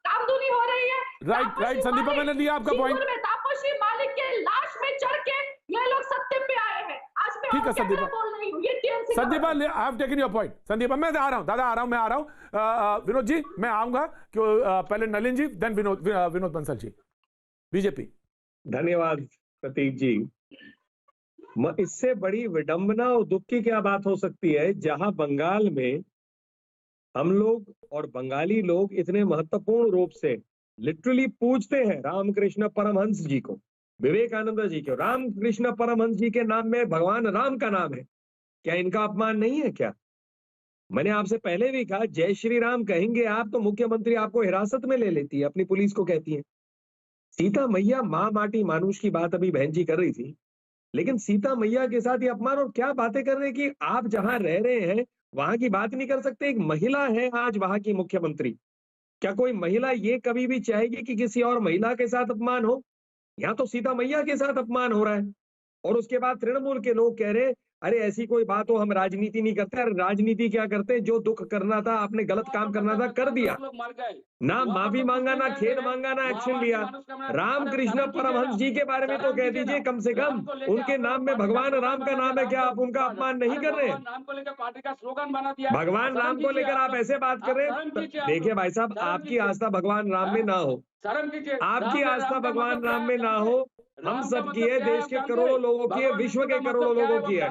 Speaker 8: कामदूनी हो रही है।
Speaker 1: राइट संदीपा, मैंने लिया आपका पॉइंट।
Speaker 8: तापसी मालिक के लाश में चढ़ के ये लोग सत्ते पे आए हैं। आज मैं
Speaker 1: ठीक है संदीपा,
Speaker 8: बोल रही हूँ, ये TMC
Speaker 1: Sandeepa I have taken your point. Sandeepa मैं आ रहा हूँ, दादा मैं आ रहा हूँ। विनोद जी मैं आऊंगा, पहले नलिन जी, देन विनोद बंसल जी, बीजेपी।
Speaker 5: धन्यवाद प्रतीक जी। इससे बड़ी विडंबना और दुख की क्या बात हो सकती है, जहां बंगाल में हम लोग और बंगाली लोग इतने महत्वपूर्ण रूप से लिटरली पूजते हैं रामकृष्ण परमहंस जी को, विवेकानंद जी को। रामकृष्ण परमहंस जी के नाम में भगवान राम का नाम है, क्या इनका अपमान नहीं है क्या? मैंने आपसे पहले भी कहा, जय श्री राम कहेंगे आप तो मुख्यमंत्री आपको हिरासत में ले लेती है, अपनी पुलिस को कहती है। सीता मैया माँ माटी मानुष की बात अभी बहन जी कर रही थी, लेकिन सीता मैया के साथ ये अपमान, और क्या बातें कर रहे हैं कि आप जहां रह रहे हैं वहां की बात नहीं कर सकते। एक महिला है आज वहां की मुख्यमंत्री, क्या कोई महिला ये कभी भी चाहेगी कि किसी और महिला के साथ अपमान हो? यहाँ तो सीता मैया के साथ अपमान हो रहा है। और उसके बाद तृणमूल के लोग कह रहे हैं अरे ऐसी कोई बात हो, हम राजनीति नहीं करते। अरे राजनीति क्या करते, जो दुख करना था, आपने गलत काम करना था, कर दिया। ना माफी मांगा, ना खेद मांगा, ना एक्शन लिया। रामकृष्ण परमहंस जी के बारे में तो कह दीजिए कम से कम, उनके नाम में भगवान राम का नाम है, क्या आप उनका अपमान नहीं कर रहे?
Speaker 3: नाम को लेकर पार्टी का स्लोगन बना दिया,
Speaker 5: भगवान राम को लेकर आप ऐसे बात कर रहे हैं? देखिए भाई साहब, आपकी आस्था भगवान राम में ना हो, आपकी आस्था भगवान राम में ना हो, हम सबकी है, देश के करोड़ों लोगों की है, विश्व के करोड़ों लोगों की है।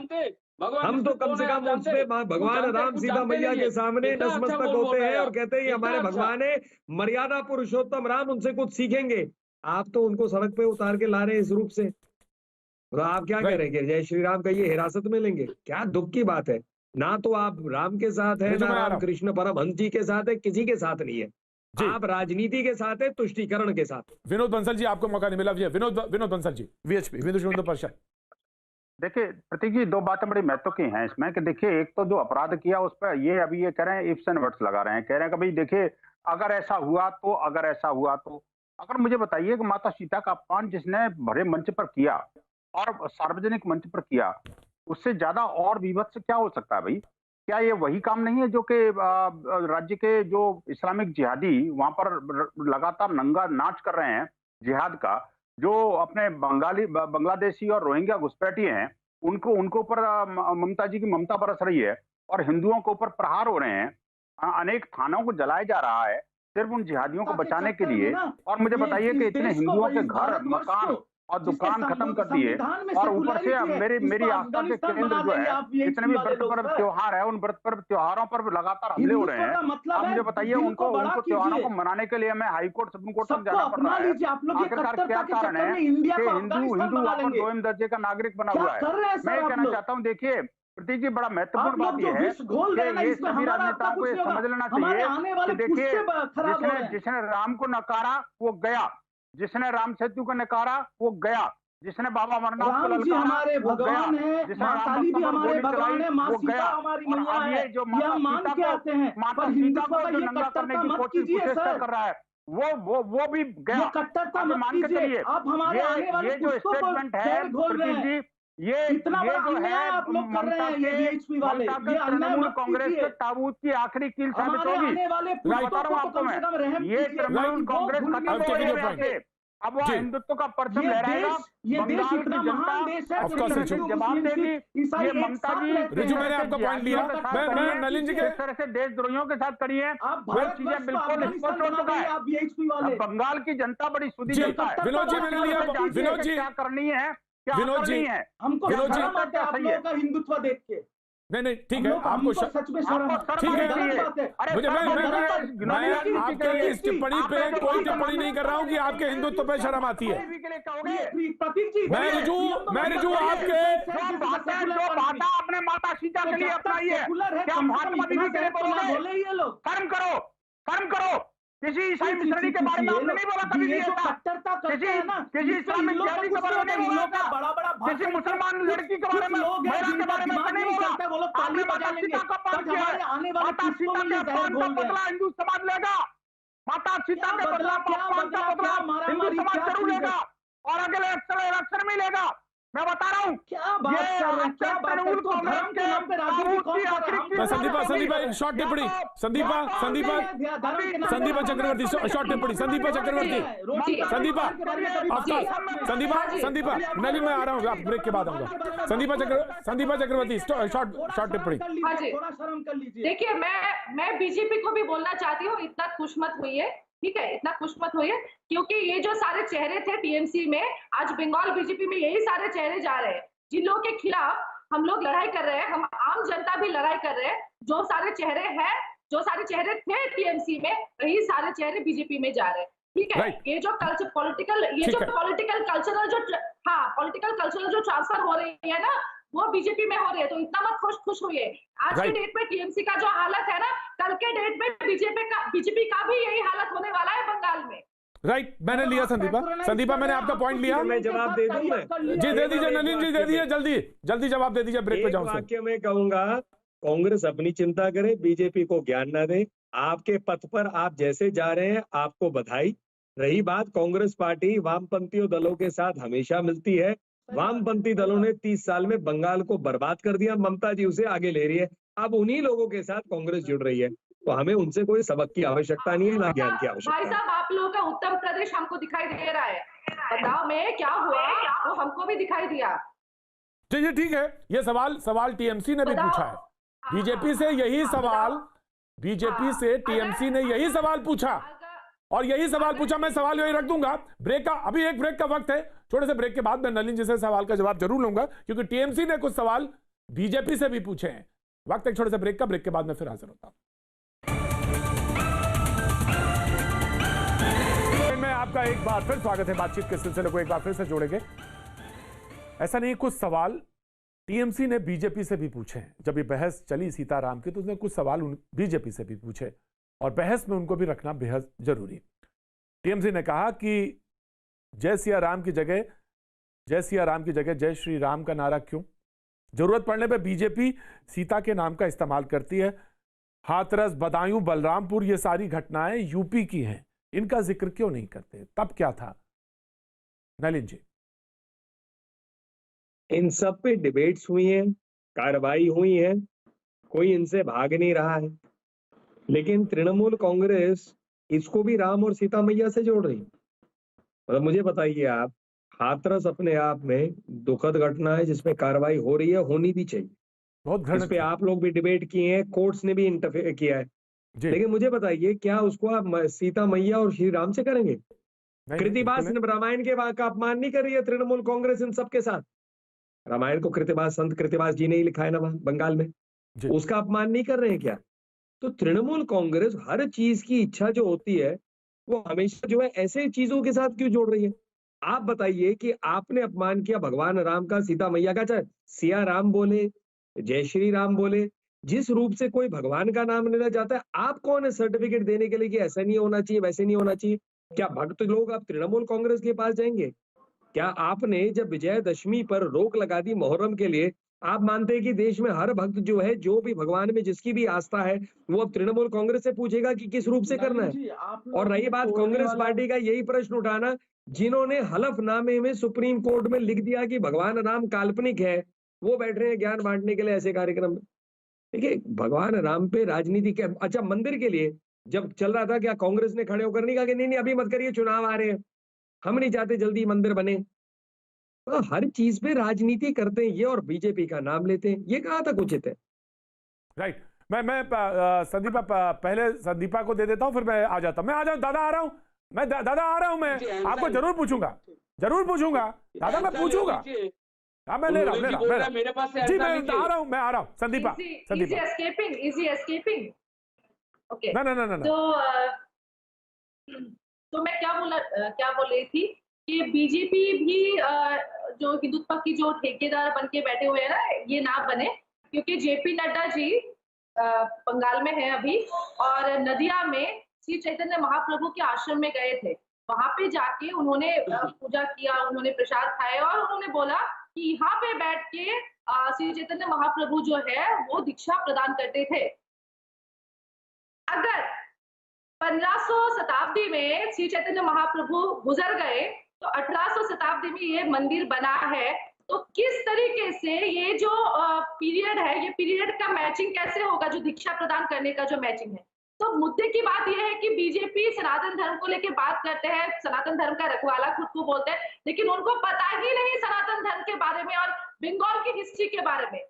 Speaker 5: हम तो कम से कम उसमें भगवान राम सीता मैया के सामने नतमस्तक होते हैं और कहते हैं हमारे भगवान है, मर्यादा पुरुषोत्तम राम, उनसे कुछ सीखेंगे। आप तो उनको सड़क पे उतार के ला रहे हैं इस रूप से। तो आप क्या कह रहे हैं, जय श्री राम का ये हिरासत में लेंगे? क्या दुख की बात है। ना तो आप राम के साथ है, ना रामकृष्ण परमहंस जी के साथ है, किसी के साथ नहीं है। आप राजनीति के साथ है, तुष्टीकरण के साथ।
Speaker 1: विनोद बंसल जी, आपको मौका नहीं मिला। विनोद बंसल जी, वीएचपी, विश्व हिंदू परिषद।
Speaker 7: देखिए प्रतीक जी, दो बातें बड़ी महत्व की हैं इसमें कि देखिए, एक तो जो अपराध किया उस पर ये अभी ये कह रहे हैं, इफ्स एंड बट्स लगा रहे हैं, कह रहे हैं कि भाई देखिए अगर ऐसा हुआ तो, अगर ऐसा हुआ तो। अगर मुझे बताइए कि माता सीता का अपमान जिसने भरे मंच पर किया और सार्वजनिक मंच पर किया, उससे ज्यादा और विभत्स क्या हो सकता है भाई? क्या ये वही काम नहीं है जो कि राज्य के जो इस्लामिक जिहादी वहां पर लगातार नंगा नाच कर रहे हैं जिहाद का, जो अपने बांग्लादेशी और रोहिंग्या घुसपैठिए हैं, उनको ऊपर ममता जी की ममता बरस रही है और हिंदुओं के ऊपर प्रहार हो रहे हैं। अनेक थानों को जलाया जा रहा है सिर्फ उन जिहादियों को बचाने के लिए। और मुझे बताइए कि इतने हिंदुओं के घर, मकान और दुकान खत्म कर दिए, और ऊपर से मेरी आस्था के केंद्र जो है, जितने भी व्रत पर्व त्योहार है, उन व्रत पर्व त्योहारों पर लगातार हमले हो रहे हैं। आप मुझे बताइए, उनको त्योहारों को मनाने के लिए हमें हाई कोर्ट, सुप्रीम कोर्ट तक जाना पड़ रहा है। आखिरकार क्या कारण है कि हिंदू अपन दोयम दर्जे का नागरिक बना हुआ है? मैं ये कहना चाहता हूँ, देखिए प्रतीक जी, बड़ा महत्वपूर्ण बात यह है कि ये सभी राजनेताओं को ये समझ लेना चाहिए कि देखिए, जिसने राम को नकारा वो गया, जिसने राम सेतु को नकारा वो गया, जिसने बाबा अमरनाथ को ललकारा वो गया, जिसने राम भक्तों पर गोली चलाई वो गया। और अब ये जो माता सीता को जो नंगा करने की कोशिश कर रहा है वो भी गया। अब मान के चलिए, ये जो स्टेटमेंट है प्रतीक जी, ये जो है ममता के तृणमूल कांग्रेस के ताबूत की आखिरी कील साबित होगी। मैं बता रहा हूँ आपको, मैं ये तृणमूल कांग्रेस खत्म हो गई है। अब वह हिंदुत्व का परचम लहराएगा, बंगाल की जनता जवाब देगी। ये ममता जी,
Speaker 1: मैंने आपका पॉइंट लिया, मैं नलिन जी के
Speaker 7: इस तरह से देशद्रोहियों के साथ करी है, वो चीजें बिल्कुल स्पष्ट हो चुका है। बंगाल की जनता बड़ी सुधी जनता है।
Speaker 1: विनोद जी, मैंने लिया, विनोद जी
Speaker 7: क्या करनी है,
Speaker 1: विनोद जी,
Speaker 6: हमको शर्म आती है आप लोगों का हिंदुत्व देख के।
Speaker 1: नहीं ठीक है, आपको
Speaker 6: सच में शर्म
Speaker 1: ठीक है। मुझे मैं आपके इस टिप्पणी पे कोई टिप्पणी नहीं कर रहा हूँ कि आपके हिंदुत्व पे शर्म आती है।
Speaker 6: प्रतीक जी,
Speaker 1: मैं रिजू आपके
Speaker 7: जो भाषा अपने माता सीता के लिए अपनाई है, क्या महात्मा दीदी के लिए बोलोगे? कर्म करो, कर्म करो। किसी ईसाई मिशनरी के बारे में आपने नहीं बोला कभी भी ऐसा, किसी इस्लामिक जिहादी के बारे में नहीं बोला, किसी मुसलमान लड़की के बारे में, महिला के बारे में नहीं बोला। आपने माता सीता का अपमान किया है। माता सीता के अपमान का बदला हिंदू समाज लेगा। माता सीता के बदला अपमान का बदला हिंदू समाज जरूर लेगा और अगले इलेक्शन में लेगा। मैं बता रहा हूँ क्या बात कर रहे हैं, क्या तृणमूल कांग्रेस के नाम पे
Speaker 1: संदीपा शॉर्ट टिप्पणी, संदीपा चक्रवर्ती शॉर्ट टिप्पणी, संदीपा नलिन, मैं आ रहा हूँ, आप ब्रेक के बाद आऊंगा। संदीपा चक्रवर्ती शॉर्ट टिप्पणी।
Speaker 8: देखिए, मैं बीजेपी को भी बोलना चाहती हूँ, इतना खुश मत हुई है, ठीक है, इतना खुश मत होइए, क्योंकि ये जो सारे चेहरे थे टीएमसी में, आज बंगाल बीजेपी में यही सारे चेहरे जा रहे हैं जिन लोगों के खिलाफ हम लोग लड़ाई कर रहे हैं, हम आम जनता भी लड़ाई कर रहे हैं। जो सारे चेहरे हैं, जो सारे चेहरे थे टीएमसी में, वही सारे चेहरे बीजेपी में जा रहे हैं, ठीक है। ये जो पॉलिटिकल कल्चरल जो ट्रांसफर हो रही है ना, वो बीजेपी में हो रही है। तो इतना मत खुश हुई। आज के डेट में टीएमसी का जो हालत है ना, कल के डेट में बीजेपी का भी यही हालत होने वाला है बंगाल में।
Speaker 1: राइट, मैंने लिया संदीपा, मैंने आपका पॉइंट लिया।
Speaker 5: मैं जवाब दे दूं, मैं
Speaker 1: जी दे दीजिए, नलिन जी दे दीजिए, जल्दी जवाब दे दीजिए, ब्रेक पे जाऊं।
Speaker 5: वाक्य में कहूंगा, कांग्रेस अपनी चिंता करे, बीजेपी को ज्ञान न दे। आपके पथ पर आप जैसे जा रहे हैं, आपको बधाई। रही बात, कांग्रेस पार्टी वामपंथियों दलों के साथ हमेशा मिलती है, वामपंथी दलों ने 30 साल में बंगाल को बर्बाद कर दिया, ममता जी उसे आगे ले रही है। अब उन्हीं लोगों के साथ कांग्रेस जुड़ रही है, तो हमें उनसे कोई सबक की आवश्यकता नहीं है, ना ज्ञान की आवश्यकता
Speaker 8: भाई
Speaker 5: है।
Speaker 8: साहब, आप लोगों का उत्तर प्रदेश हमको दिखाई दे रहा है, बदलाव में क्या हुआ वो हमको भी दिखाई दिया।
Speaker 1: चलिए ठीक है, ये सवाल टीएमसी ने भी पूछा है, बीजेपी से यही सवाल, बीजेपी से टीएमसी ने यही सवाल पूछा और यही सवाल पूछा। मैं सवाल यही रख दूंगा। ब्रेक का, अभी एक ब्रेक का वक्त है, छोटे से ब्रेक के बाद मैं नलिन जी से सवाल का जवाब जरूर लूंगा, क्योंकि टीएमसी ने कुछ सवाल बीजेपी से भी पूछे हैं। वक्त एक छोटे से ब्रेक का, ब्रेक के बाद मैं फिर हाजिर होता हूं। मैं आपका एक बार फिर स्वागत है, बातचीत के सिलसिले को एक बार फिर से जोड़ेंगे। ऐसा नहीं, कुछ सवाल टीएमसी ने बीजेपी से भी पूछे हैं। जब ये बहस चली सीताराम की, तो उसने कुछ सवाल बीजेपी से भी पूछे और बहस में उनको भी रखना बेहद जरूरी। टीएमसी ने कहा कि जय सिया राम की जगह जय श्री राम का नारा क्यों? जरूरत पड़ने पर बीजेपी सीता के नाम का इस्तेमाल करती है। हाथरस, बदायूं, बलरामपुर, ये सारी घटनाएं यूपी की हैं, इनका जिक्र क्यों नहीं करते? तब क्या था? नलिन जी।
Speaker 5: इन सब पे डिबेट्स हुई हैं, कार्रवाई हुई है, कोई इनसे भाग नहीं रहा है, लेकिन तृणमूल कांग्रेस इसको भी राम और सीता मैया से जोड़ रही है। मतलब मुझे बताइए आप, हाथरस अपने आप में दुखद घटना है जिसमें कार्रवाई हो रही है, होनी भी चाहिए।
Speaker 1: बहुत
Speaker 5: इस पे आप लोग भी डिबेट किए हैं, कोर्ट्स ने भी इंटरफेयर किया है, लेकिन मुझे बताइए क्या उसको आप सीता मैया और श्री राम से करेंगे? कृतिवास रामायण के का अपमान नहीं कर रही है तृणमूल कांग्रेस इन सबके साथ? रामायण को कृतिवास, संत कृतिवास जी ने ही लिखा है ना वहां बंगाल में, उसका अपमान नहीं कर रहे हैं क्या? तो तृणमूल कांग्रेस हर चीज की इच्छा जो होती है वो हमेशा जो है ऐसे चीजों के साथ क्यों जोड़ रही है? आप बताइए कि आपने अपमान किया भगवान राम का, सीता मैया का, चाहे सिया राम बोले, जय श्री राम बोले, जिस रूप से कोई भगवान का नाम लेना चाहता है, आप कौन है सर्टिफिकेट देने के लिए कि ऐसा नहीं होना चाहिए, वैसे नहीं होना चाहिए? क्या भक्त लोग आप तृणमूल कांग्रेस के पास जाएंगे? क्या आपने जब विजयदशमी पर रोक लगा दी मुहर्रम के लिए, आप मानते हैं कि देश में हर भक्त जो है, जो भी भगवान में जिसकी भी आस्था है, वो अब तृणमूल कांग्रेस से पूछेगा कि किस रूप से करना है? और रही बात कांग्रेस पार्टी का, यही प्रश्न उठाना जिन्होंने हलफनामे में सुप्रीम कोर्ट में लिख दिया कि भगवान राम काल्पनिक है, वो बैठ रहे हैं ज्ञान बांटने के लिए ऐसे कार्यक्रम में। देखिए, भगवान राम पे राजनीति के, अच्छा मंदिर के लिए जब चल रहा था, क्या कांग्रेस ने खड़े होकर नहीं कहा कि नहीं अभी मत करिए, चुनाव आ रहे हैं, हम नहीं चाहते जल्दी मंदिर बने? तो हर चीज पे राजनीति करते हैं ये और बीजेपी का नाम लेते हैं, ये कहाँ तक उचित है?
Speaker 1: राइट। मैं संदीपा, पहले संदीपा को दे देता हूं, फिर मैं आ जाता हूं। मैं आ जाऊं, दादा आ रहा हूं, मैं दादा आ रहा हूं, मैं आपको जरूर पूछूंगा दादा, मैं पूछूंगा। हाँ, मैं ले रहा हूँ
Speaker 3: मेरे पास से
Speaker 1: जी, मैं आ रहा हूँ संदीपा।
Speaker 8: Easy escaping. ओके,
Speaker 1: ना
Speaker 8: तो मैं क्या बोल रही थी कि बीजेपी भी जो हिंदुत्व की जो ठेकेदार बन के बैठे हुए हैं ना, ये ना बने, क्योंकि जेपी नड्डा जी बंगाल में है अभी, और नदिया में श्री चैतन्य महाप्रभु के आश्रम में गए थे। वहां पे जाके उन्होंने पूजा किया, उन्होंने प्रसाद खाया और उन्होंने बोला कि यहाँ पे बैठ के श्री चैतन्य महाप्रभु जो है वो दीक्षा प्रदान करते थे। अगर 1500 शताब्दी में श्री चैतन्य महाप्रभु गुजर गए तो 1800 शताब्दी में ये मंदिर बना है, तो किस तरीके से ये जो पीरियड है, ये पीरियड का मैचिंग कैसे होगा, जो दीक्षा प्रदान करने का जो मैचिंग है? तो मुद्दे की बात यह है कि बीजेपी सनातन धर्म को लेकर बात करते हैं, सनातन धर्म का रखवाला खुद को बोलते हैं, लेकिन उनको पता ही नहीं सनातन धर्म के बारे में और बंगाल की हिस्ट्री के बारे में,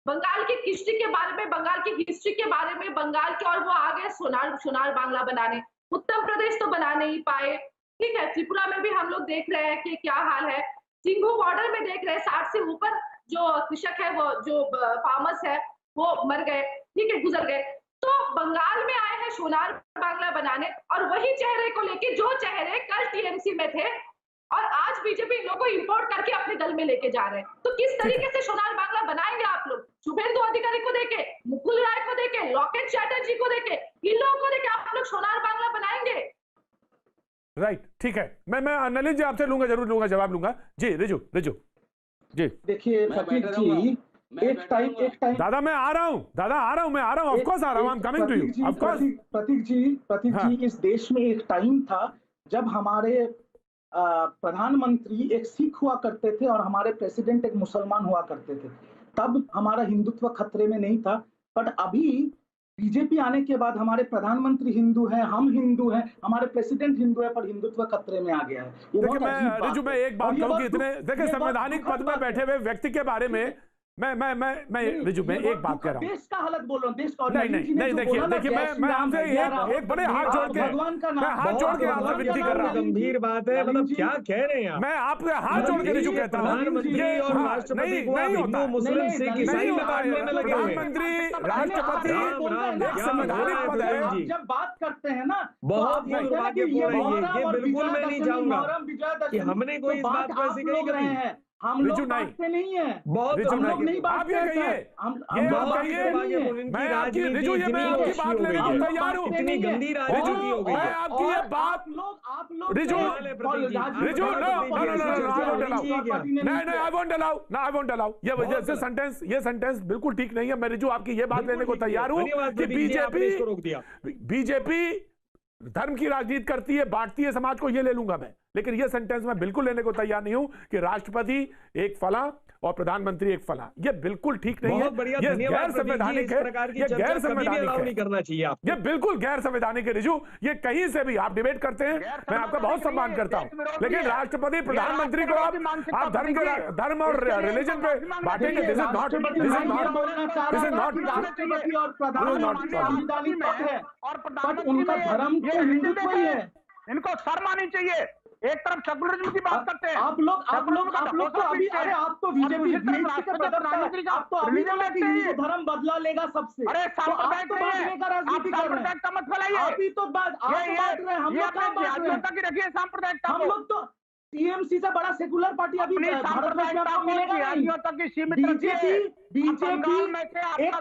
Speaker 8: बंगाल की हिस्ट्री के बारे में, बंगाल की हिस्ट्री के बारे में, बंगाल के, और वो आ गए सोनार बांग्ला बनाने। उत्तर प्रदेश तो बना नहीं पाए, ठीक है, त्रिपुरा में भी हम लोग देख रहे हैं कि क्या हाल है, सिंघू बॉर्डर में देख रहे हैं 60 से ऊपर जो कृषक है, वो जो फार्मर्स है वो मर गए, ठीक है, गुजर गए। तो बंगाल में आए हैं सोनार बांग्ला बनाने, और वही चेहरे को लेके जो चेहरे कल टीएमसी में थे और आज बीजेपी इन लोगों को इंपोर्ट करके अपने दल में लेके जा रहे हैं। तो किस तरीके से सोनार बांग्ला बनाएंगे आप लोग? शुभेंदु अधिकारी को देके, मुकुल राय को देके, लॉकेट चैटर्जी को देके, इन लोगों को देके आप लोग सोनार बांग्ला बनाएंगे?
Speaker 1: राइट, ठीक है। मैं नलिन जी आपसे लूंगा, जरूर लूंगा, जवाब लूंगा। जी रिजू जी।
Speaker 6: देखिए प्रतीक जी, एक टाइम
Speaker 1: दादा मैं आ रहा हूं, मैं आ रहा हूं, ऑफ कोर्स आ रहा हूं, I am coming to you, of course.
Speaker 6: Prateek ji, इस देश में एक टाइम था जब हमारे प्रधानमंत्री एक सिख हुआ करते थे और हमारे प्रेसिडेंट एक मुसलमान हुआ करते थे, तब हमारा हिंदुत्व खतरे में नहीं था। बट अभी बीजेपी आने के बाद हमारे प्रधानमंत्री हिंदू हैं, हम हिंदू हैं, हमारे प्रेसिडेंट हिंदू है, पर हिंदुत्व खतरे में आ गया है।
Speaker 1: देखिए मैं रिजू में एक बात कहूं कि इतने देखिए संवैधानिक पद में बैठे हुए व्यक्ति के बारे में मैं रिजू में एक बात कह रहा हूं।
Speaker 6: देश का हालत बोल रहा हूं, देश का।
Speaker 1: नहीं देखिए मैं आपसे एक बड़े हाथ जोड़ के
Speaker 6: भगवान का नाम,
Speaker 1: हाथ जोड़ के आपसे विनती कर रहा हूं।
Speaker 5: गंभीर बात है, मतलब क्या कह रहे हैं आप?
Speaker 1: मैं आपके हाथ जोड़ के रिजू कहता हूं,
Speaker 5: प्रधानमंत्री और राष्ट्रपति को आप हिंदू मुस्लिम सिख ईसाई बांटने में लगे हुए हैं।
Speaker 1: प्रधानमंत्री राष्ट्रपति एक संवैधानिक पद है।
Speaker 6: जब बात करते हैं ना,
Speaker 5: बहुत दुर्भाग्यपूर्ण है ये बिल्कुल मैं नहीं चाहूंगा कि हमने कोई इस बात को ऐसे नहीं करी है।
Speaker 6: हम लोग बांटते नहीं है,
Speaker 5: बहुत
Speaker 6: हम लोग नहीं
Speaker 1: आप ये कहिए, मैं आपकी रिजू ये मैं आपकी बात लेने को तैयार हूँ।
Speaker 5: इतनी गंदी राजनीति हो गई
Speaker 1: मैं
Speaker 5: है।
Speaker 1: आपकी ये बात रिजू नहीं आई वोंट अलाउ ये सेंटेंस बिल्कुल ठीक नहीं है। मैं रिजू आपकी ये बात लेने को तैयार हूँ कि बीजेपी धर्म की राजनीति करती है, बांटती है समाज को, ये ले लूंगा मैं, लेकिन ये सेंटेंस मैं बिल्कुल लेने को तैयार नहीं हूं कि राष्ट्रपति एक फला और प्रधानमंत्री एक फला। ये बिल्कुल ठीक नहीं है, ये गैर संवैधानिक है, ये गैर संवैधानिक
Speaker 5: नहीं करना चाहिए आप,
Speaker 1: ये बिल्कुल गैर संवैधानिक है रिजू। ये कहीं से भी आप डिबेट करते हैं, मैं आपका बहुत सम्मान करता हूं, लेकिन राष्ट्रपति प्रधानमंत्री को आप धर्म और रिलीजन पे बांटेंगे, दिस इज नॉट
Speaker 6: उनका धर्म तो हिंदुत्व ही है।
Speaker 7: इनको शर्म आनी चाहिए। एक तरफ सेकुलरिज्म की बात करते हैं,
Speaker 6: आप लोग तो अभी, अरे आप तो बीजेपी के प्रधानमंत्री, आप तो अभी बोले कि हिंदू धर्म बदला लेगा सबसे।
Speaker 7: अरे
Speaker 6: सांप्रदायिक का राजनीति कर रहे हैं,
Speaker 7: मत फैलाइए।
Speaker 6: आप ही तो बात बांट रहे हैं, हम लोग क्या बांट रहे हैं?
Speaker 7: रखिए सांप्रदायिक,
Speaker 6: हम लोग तो टीएमसी से बड़ा सेकुलर पार्टी अभी भारत में आपको मिलेगा नहीं। बीजेपी एक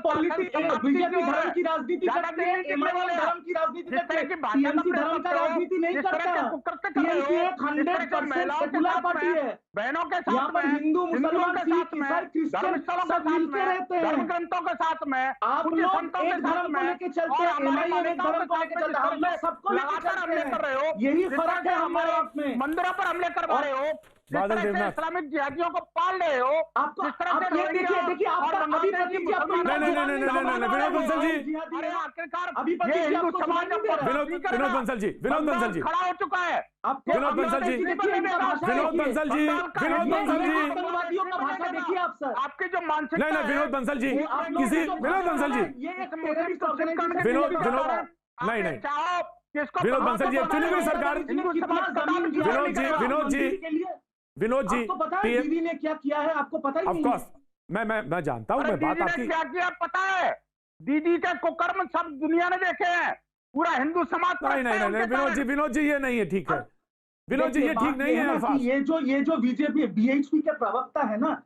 Speaker 6: पॉलिटिक्स, बीजेपी धर्म की राजनीति करती है, एमआईएम धर्म की राजनीति करती है, टीएमसी धर्म का राजनीति नहीं करता। टीएमसी एक 100% सेकुलर पार्टी है।
Speaker 7: बहनों के साथ
Speaker 6: यहाँ पर हिंदू, मुसलमान, सिख, ईसाई, क्रिश्चियन सब मिलके रहते हैं।
Speaker 7: ग्रंथों के साथ में
Speaker 6: आप लोग एक धर्म को लेके चलते हैं, एमआईएम एक धर्म को लेके चलते हैं, हम लोग सबको लेके चलते हैं। यही फर्क है हमारे आप में।
Speaker 7: मंदिरों पर हमले करवा रहे हो,
Speaker 1: बादल देवनाथ
Speaker 7: इस्लामिक जिहादियों को पाल रहे हो,
Speaker 6: आपको देखिए आपका अभी प्रतीक जी अपनी
Speaker 1: विनोद बंसल जी,
Speaker 7: अरे आखिरकार
Speaker 6: अभी प्रतीक जी आपको
Speaker 7: समाज
Speaker 1: विनोद बंसल जी
Speaker 7: खड़ा हो चुका है।
Speaker 1: विनोद बंसल जी,
Speaker 6: आतंकवादियों का भाषा देखिए आप सर,
Speaker 7: आपकी जो मानसिक
Speaker 1: नहीं विनोद बंसल जी, किसी विनोद बंसल जी,
Speaker 6: ये एक टेररिस्ट ऑर्गेनाइजेशन
Speaker 1: विनोद नहीं विनोद बंसल जी, एक्चुअली भी सरकार विनोद जी
Speaker 6: आपको पता है दीदी ने क्या किया है? आपको पता ही नहीं?
Speaker 1: ऑफ कोर्स मैं जानता हूं, मैं बात आपकी
Speaker 7: क्या किया पता है। दीदी के कुकर्म सब दुनिया ने देखे हैं, पूरा हिंदू समाज।
Speaker 1: नहीं विनोद जी ये नहीं है, ठीक है विनोद जी, ये ठीक नहीं है।
Speaker 6: ये जो बीजेपी बीएचपी के प्रवक्ता है ना,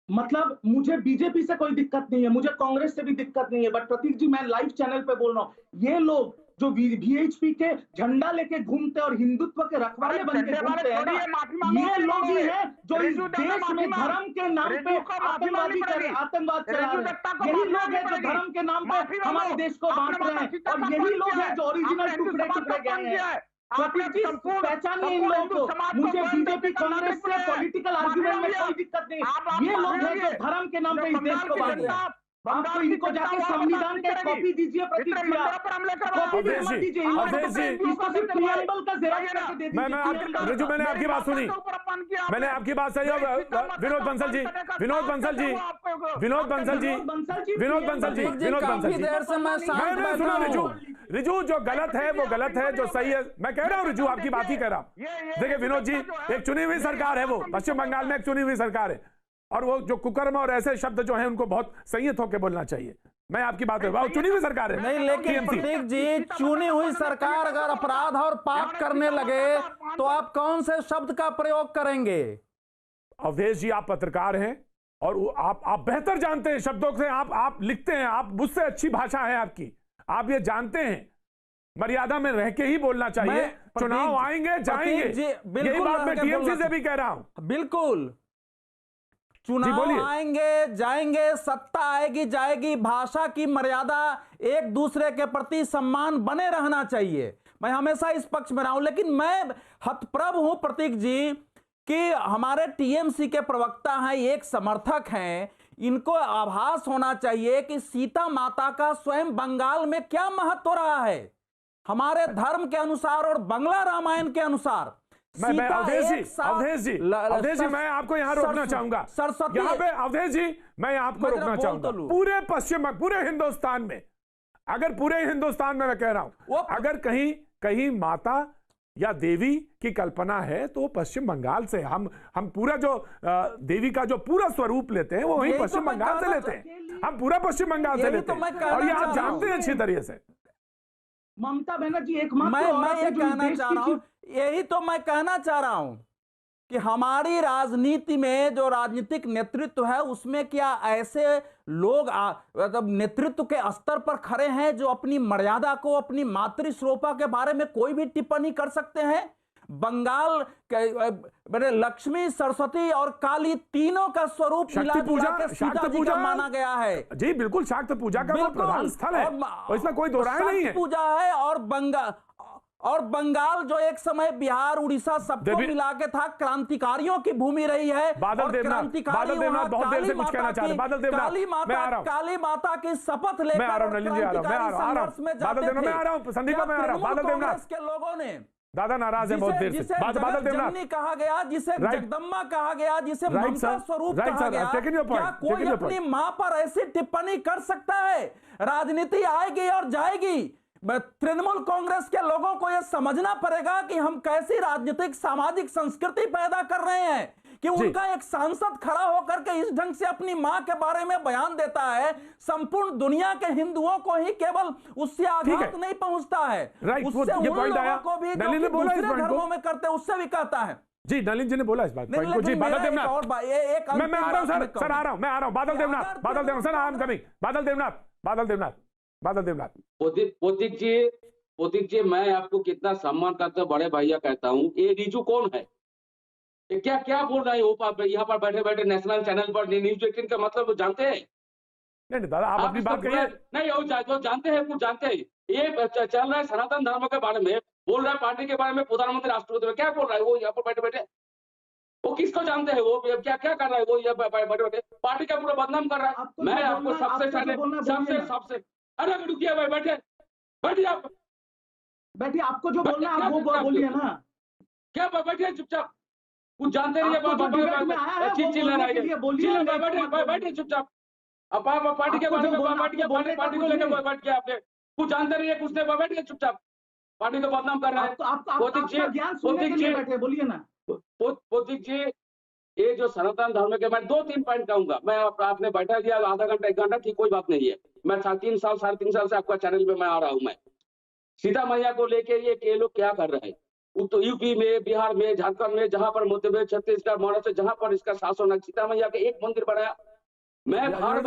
Speaker 6: मतलब मुझे बीजेपी से कोई दिक्कत नहीं है, मुझे कांग्रेस से भी दिक्कत नहीं है, बट प्रतीक जी मैं लाइव चैनल पे बोल रहा हूँ, ये लोग जो बीएचपी के झंडा लेके घूमते और हिंदुत्व के रखवाले बन के घूमते हैं ना, ये लोग ही हैं जो इस देश में धर्म के नाम पे आतंकवाद चला रहे हैं। यही लोग हैं जो धर्म के नाम पे हमारे देश को बांट रहे हैं, और यही लोग हैं जो ओरिजिनल टुकड़े गए हैं। पहचानिए इन लोगों को। मुझे बीजेपी कांग्रेस से पॉलिटिकल आर्गुमेंट में कोई दिक्कत नहीं। ये लोग हैं जो धर्म के नाम पे इस देश को बांट रहे हैं। आपको इनको जाके संविधान के कॉपी दीजिए, प्रतीक जी कॉपी मत दीजिए, इसको सिर्फ प्रियम्बल का ज़ेरॉक्स करके दे दीजिए।
Speaker 1: रिजू मैंने आपकी बात सुनी, मैंने आपकी बात सही। विनोद बंसल जी मैंने सुना। रिजू जो गलत है वो गलत है, जो सही है मैं कह रहा हूँ। रिजू आपकी बात ही कह रहा हूँ। देखिए विनोद जी, एक चुनी हुई सरकार है, वो पश्चिम बंगाल में एक चुनी हुई सरकार है, और वो जो कुकर्म और ऐसे शब्द जो हैं उनको बहुत संयत होकर बोलना चाहिए। मैं आपकी बात है, चुनी हुई सरकार है।
Speaker 4: नहीं, लेकिन प्रतीक जी, चुनी हुई सरकार अगर अपराध और पाप करने लगे तो आप कौन से शब्द का प्रयोग करेंगे?
Speaker 1: अवधेश जी, आप पत्रकार हैं और आप बेहतर जानते हैं शब्दों से। आप लिखते हैं, आप मुझसे अच्छी भाषा है आपकी, आप ये जानते हैं। मर्यादा में रह के ही बोलना चाहिए। चुनाव आएंगे जाएंगे, यही बात मैं टीएमसी से भी कह रहा हूं।
Speaker 4: बिल्कुल, चुनाव आएंगे जाएंगे, सत्ता आएगी जाएगी, भाषा की मर्यादा, एक दूसरे के प्रति सम्मान बने रहना चाहिए। मैं हमेशा इस पक्ष में रहा हूं, लेकिन मैं हतप्रभ हूं प्रतीक जी कि हमारे टीएमसी के प्रवक्ता हैं, एक समर्थक हैं, इनको आभास होना चाहिए कि सीता माता का स्वयं बंगाल में क्या महत्व रहा है हमारे धर्म के अनुसार और बंगला रामायण के अनुसार।
Speaker 1: मैं अवधेश जी मैं आपको यहाँ रोकना चाहूंगा,
Speaker 4: सरस्वती
Speaker 1: यहाँ पे अवधेश जी मैं आपको रोकना चाहूंगा। पूरे हिंदुस्तान में, अगर पूरे हिंदुस्तान में मैं कह रहा हूं, अगर कहीं माता या देवी की कल्पना है तो पश्चिम बंगाल से हम पूरा जो देवी का जो पूरा स्वरूप लेते हैं वो वहीं पश्चिम बंगाल से लेते हैं, हम पूरा पश्चिम बंगाल से लेते हैं, और ये आप जानते हैं अच्छी तरह से।
Speaker 6: ममता बनर्जी एकमात्र
Speaker 4: मैं ये कहना चाह रहा हूं, यही तो मैं कहना चाह रहा हूं कि हमारी राजनीति में जो राजनीतिक नेतृत्व है उसमें क्या ऐसे लोग मतलब नेतृत्व के स्तर पर खड़े हैं जो अपनी मर्यादा को, अपनी मातृश्रोपा के बारे में कोई भी टिप्पणी कर सकते हैं? बंगाल के लक्ष्मी, सरस्वती और काली तीनों का स्वरूप मिला के सीता जी का माना गया है।
Speaker 1: जी बिल्कुल, शक्ति पूजा का वो प्रधान स्थल है, इसमें कोई दो राय नहीं है।
Speaker 4: पूजा है और बंगाल जो एक समय बिहार, उड़ीसा सबको मिला के था, क्रांतिकारियों की भूमि रही है।
Speaker 1: बादल देवनाथ बहुत देर से कुछ कहना चाहते हैं। बादल देवनाथ, मैं आ रहा हूं।
Speaker 4: काली माता की शपथ लेकर,
Speaker 1: मैं आ रहा हूं नलिन जी, आ रहा हूं, मैं आ रहा हूं, बादल देवनाथ, मैं आ रहा हूं, संदीप मैं आ रहा हूं। बादल देवनाथ
Speaker 4: के लोगों ने
Speaker 1: दादा नाराज है बहुत देर से। बादल देवनाथ
Speaker 4: कहा गया, जिसे जगदम्बा कहा गया, जिसे ममता स्वरूप कहा गया, क्या कोई अपनी मां पर ऐसी टिप्पणी कर सकता है? राजनीति आएगी और जाएगी। तृणमूल कांग्रेस के लोगों को यह समझना पड़ेगा कि हम कैसी राजनीतिक सामाजिक संस्कृति पैदा कर रहे हैं कि उनका एक सांसद खड़ा होकर के इस ढंग से अपनी मां के बारे में बयान देता है। संपूर्ण दुनिया के हिंदुओं को ही केवल उससे आघात नहीं पहुंचता है, उससे उन लोगों को भी जो दूसरे धर्मों में करते उससे भी कहता है।
Speaker 1: जी नलिन जी ने बोला इस बात को। जी बादल देवनाथ, मैं आ रहा हूं सर आ रहा हूं, मैं आ रहा हूं। Badal Devnath sir, I am coming. Badal Devnath
Speaker 3: पोतिक जी मैं आपको कितना सम्मान करता हूं, बड़े भैया कहता हूं। ये रिजू कौन है? क्या बोल रहे हैं यहाँ पर बैठे बैठे नेशनल चैनल पर? न्यूज 18 का मतलब जानते हैं?
Speaker 1: नहीं दादा, आप अपनी बात करिए।
Speaker 3: नहीं वो जानते हैं, कुछ जानते हैं। ये चल रहा है सनातन धर्म के बारे में, बोल रहा है पार्टी के बारे में, प्रधानमंत्री राष्ट्रपति में क्या बोल रहा है वो यहाँ पर बैठे बैठे? वो किसको जानते हैं? वो क्या कर रहा है वो यहाँ बैठे बैठे? पार्टी का पूरा बदनाम कर रहा है। मैं आपको सबसे अरे रुकिए भाई, बैठिए आप,
Speaker 6: बैठिए। आपको जो बोलना है आप वो बोलिए ना।
Speaker 3: क्या बैठिए चुपचाप, कुछ जानते नहीं है। बैठिए चुपचाप। अब आप पार्टी के बारे में पार्टी को लेकर बैठ गया, आपने कुछ जानते नहीं है, कुछ नहीं, बैठिए चुपचाप। पार्टी को बदनाम कर रहा है।
Speaker 6: बोलिए ना
Speaker 3: पोतिक जी, ये जो सनातन धर्म के, मैं 2-3 पॉइंट कहूंगा। मैं आपने बैठा दिया आधा घंटा 1 घंटा, ठीक, कोई बात नहीं है। मैं 3 साल 3.5 साल से आपका चैनल पे मैं आ रहा हूं। मैं सीता मैया को लेके ये लोग क्या कर रहे हैं? तो यूपी में, बिहार में, झारखंड में, जहां पर मध्य प्रदेश, छत्तीसगढ़, महाराष्ट्र, जहां पर इसका शासन है, सीता मैया के एक मंदिर बनाया। मैं हर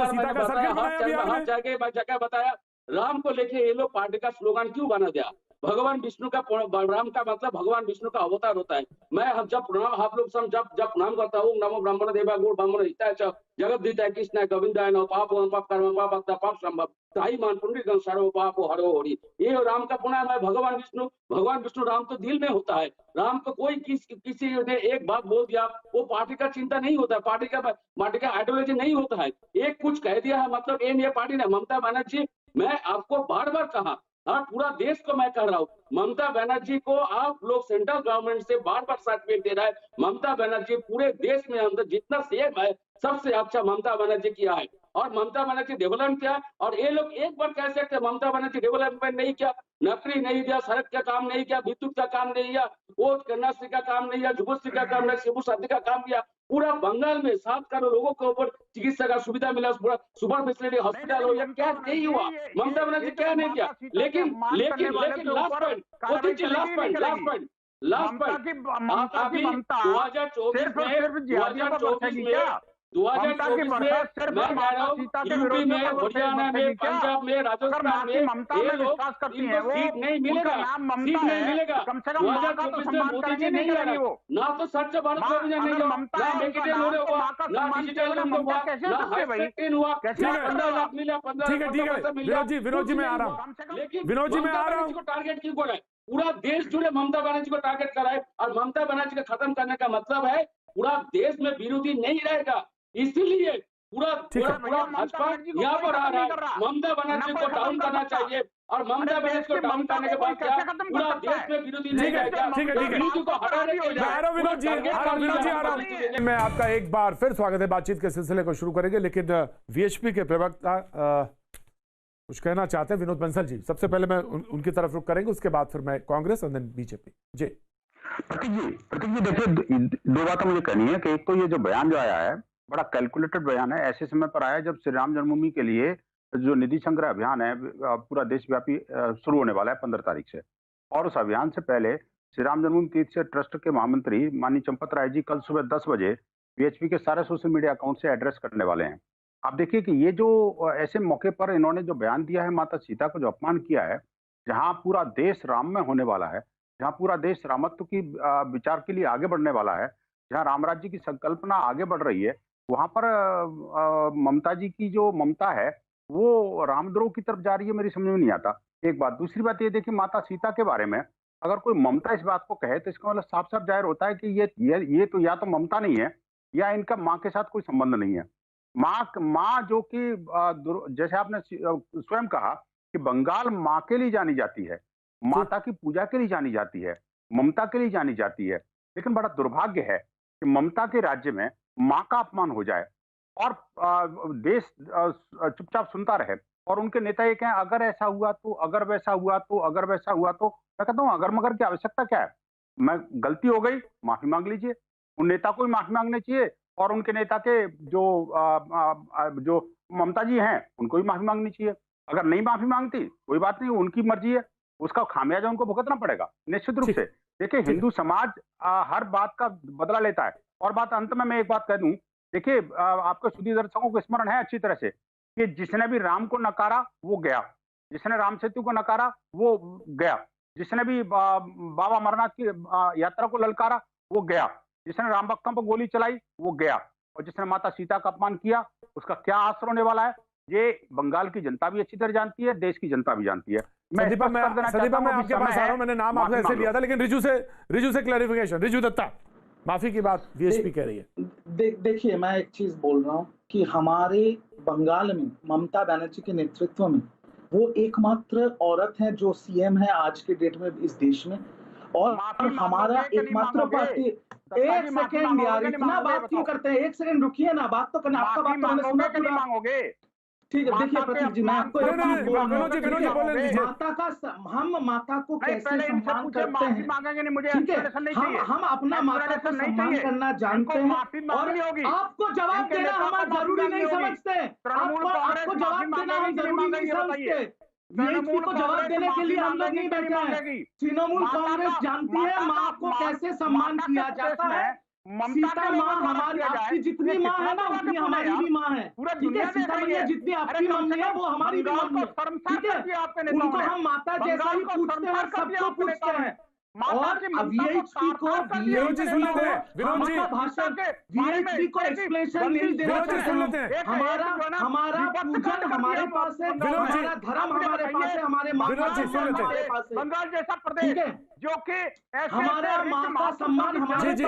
Speaker 3: जगह बताया। राम को लेके ये लोग पार्टी का स्लोगन क्यों बना दिया? भगवान विष्णु का, राम का मतलब भगवान विष्णु का अवतार होता है। मैं हम जब प्रणाम, आप लोग जब प्रणाम करता हूँ, नमो ब्राह्मण देवा गुण ब्राह्मण हिताय च जगद्दिताय कृष्णाय गोविंदाय नमः पापो पाप कर्म पाप पाप संभव ताई मान पुण्य सर्व पाप हरो हरि। ये राम का प्रणाम है। भगवान विष्णु राम तो दिल में होता है। राम को कोई किसी ने एक बात बोल दिया, वो पार्टी का चिंता नहीं होता है, पार्टी का आइडियोलॉजी नहीं होता है। एक कुछ कह दिया है मतलब ये पार्टी ने। ममता बनर्जी, मैं आपको बार बार कहा, और पूरा देश को मैं कह रहा हूँ, ममता बनर्जी को आप लोग सेंट्रल गवर्नमेंट से बार बार सर्टिफिकेट दे रहा है। ममता बनर्जी पूरे देश में अंदर जितना सीएम है सबसे अच्छा ममता बनर्जी किया है। और ममता बनर्जी डेवलपमेंट किया। और ये लोग एक बार कह सकते ममता बनर्जी डेवलपमेंट नहीं किया, नौकरी नहीं दिया, सड़क का काम नहीं किया, विद्युत का काम नहीं किया, वोट कन्याश्री का काम नहीं किया, जुबश्री का काम नहीं, शिबू शादी का काम किया। पूरा बंगाल में 7 करोड़ लोगों के ऊपर चिकित्सा का सुविधा मिला, पूरा सुपर फैसिलिटी हॉस्पिटल हो, या क्या नहीं हुआ? ममता बनर्जी क्या नहीं किया? लेकिन लास्ट पॉइंट, यूपी में, हरियाणा में, पंजाब में, राजस्थान में ये लोग सीट नहीं मिलेगा। 2024 में मोदी जी नहीं आएगा, ना तो स्वच्छ भारत अभियान नहीं हुआ, ना डिजिटल हुआ, ना डिजिटल हुआ, ना हाईटेक हुआ, 15 लाख मिला, 15
Speaker 1: ठीक है विनोद जी मैं आ रहा हूँ।
Speaker 3: लेकिन
Speaker 1: विनोद जी मैं आ रहा हूँ।
Speaker 3: टारगेट क्यों कर रहा है? पूरा देश जुड़े ममता बनर्जी को टारगेट करा है, और ममता बनर्जी को खत्म करने का मतलब है पूरा देश में विरोधी नहीं रहेगा। इसीलिए पूरा भाजपा यहाँ पर आ रहा है, ममता बनर्जी को डाउन करना चाहिए, और ममता बनर्जी को डाउन करने के बाद क्या पूरा देश में विरोधी नहीं रहेगा। विरोधी को हटाने के लिए
Speaker 1: विनोद जी आ रहा हूं। मैं आपका एक बार फिर स्वागत है, बातचीत के सिलसिले को शुरू करेंगे, लेकिन वीएचपी के प्रवक्ता कुछ कहना चाहते हैं, विनोद बंसल जी। सबसे पहले मैं उनकी तरफ रुख करेंगे, उसके बाद फिर मैं कांग्रेस और देन बीजेपी। जी
Speaker 7: प्रतीक जी देखिए, दो बातें मुझे कहनी है कि एक तो ये जो बयान जो आया है बड़ा कैलकुलेटेड बयान है, ऐसे समय पर आया जब श्री राम जन्मभूमि के लिए जो निधि संग्रह अभियान है पूरा देशव्यापी शुरू होने वाला है 15 तारीख से, और उस अभियान से पहले श्री राम जन्मभूमि तीर्थ ट्रस्ट के महामंत्री माननीय चंपत राय जी कल सुबह 10 बजे वीएचपी के सारे सोशल मीडिया अकाउंट से एड्रेस करने वाले हैं। आप देखिए कि ये जो ऐसे मौके पर इन्होंने जो बयान दिया है, माता सीता को जो अपमान किया है, जहां पूरा देश राम में होने वाला है, जहां पूरा देश रामत्व की विचार के लिए आगे बढ़ने वाला है, जहां राम राज्य की संकल्पना आगे बढ़ रही है, वहां पर ममता जी की जो ममता है वो रामद्रोह की तरफ जा रही है, मेरी समझ में नहीं आता। एक बात। दूसरी बात ये देखिए, माता सीता के बारे में अगर कोई ममता इस बात को कहे तो इसका मतलब साफ साफ जाहिर होता है कि ये तो या तो ममता नहीं है या इनका माँ के साथ कोई संबंध नहीं है। माँ जो कि जैसे आपने स्वयं कहा कि बंगाल माँ के लिए जानी जाती है, माता की पूजा के लिए जानी जाती है, ममता के लिए जानी जाती है, लेकिन बड़ा दुर्भाग्य है कि ममता के राज्य में माँ का अपमान हो जाए और देश चुपचाप सुनता रहे, और उनके नेता ये कहें अगर ऐसा हुआ तो, अगर वैसा हुआ तो, अगर वैसा हुआ तो। मैं कहता हूँ अगर मगर की आवश्यकता क्या है? मैं गलती हो गई, माफी मांग लीजिए, उन नेता को भी माफी मांगनी चाहिए, और उनके नेता के जो ममता जी हैं उनको भी माफी मांगनी चाहिए। अगर नहीं माफी मांगती कोई बात नहीं, उनकी मर्जी है, उसका खामियाजा उनको भुगतना पड़ेगा निश्चित रूप से। देखिए हिंदू समाज हर बात का बदला लेता है। और बात अंत में मैं एक बात कह दूं, देखिए आपके सुधी दर्शकों को स्मरण है अच्छी तरह से कि जिसने भी राम को नकारा वो गया, जिसने राम सेतु को नकारा वो गया, जिसने भी बाबा अमरनाथ की यात्रा को ललकारा वो गया, जिसने राम भक्तों पर गोली चलाई वो गया, और जिसने माता सीता का अपमान किया उसका क्या असर होने वाला है ये बंगाल की जनता भी अच्छी तरह जानती है, देश की जनता भी जानती है।
Speaker 1: संदीपा मैं आपके पास आ रहा हूं, मैंने नाम आपने ऐसे लिया था, लेकिन रिजू से क्लैरिफिकेशन। रिजू दत्ता, माफी की बात वीएचपी कह रही है।
Speaker 6: देखिए मैं एक चीज बोल रहा हूँ कि हमारे बंगाल में ममता बनर्जी के नेतृत्व में वो एकमात्र औरत है जो सीएम है आज के डेट में इस देश में, और हमारा एकमात्र पार्टी। एक सेकेंड यार, इतना बात क्यों करते हैं? एक सेकेंड रुकिए ना, बात तो करना, आपका बात तो मैंने सुना पूरा। ठीक है, देखिए प्रतीक जी, मैं आपको एक चीज बोल रहा हूँ, माता का हम माता को कैसे सम्मान करते हैं, ठीक है, हम अपना माता को सम्मान करना जानते हैं, और आपको जवाब देना हम जरूरी नहीं समझते, आपको जवाब देना हम जरूरी नहीं समझते। वीएचपी को जवाब देने के लिए हम लोग नहीं बैठे हैं। तृणमूल कांग्रेस जानती है माँ को कैसे सम्मान किया जाता है। सीता माँ हमारी, आपकी जितनी माँ है ना उतनी हमारी भी माँ है, ठीक है। सीता मैया जितनी आपकी मम्मी है वो हमारी भी मम्मी है, ठीक है। उनको हम माता जैसा ही पूछते हैं, सबको पूछते हैं। और वीएचपी को वीएचपी को एक्सप्लेनेशन नहीं देना चाहिए। हमारा पूजन हमारे पास है, हमारा धर्म हमारे पास है, हमारे माता हमारे पास है,
Speaker 7: बंगाल जैसा प्रदेश जो कि
Speaker 6: हमारा माँ का सम्मान हमारे पास है,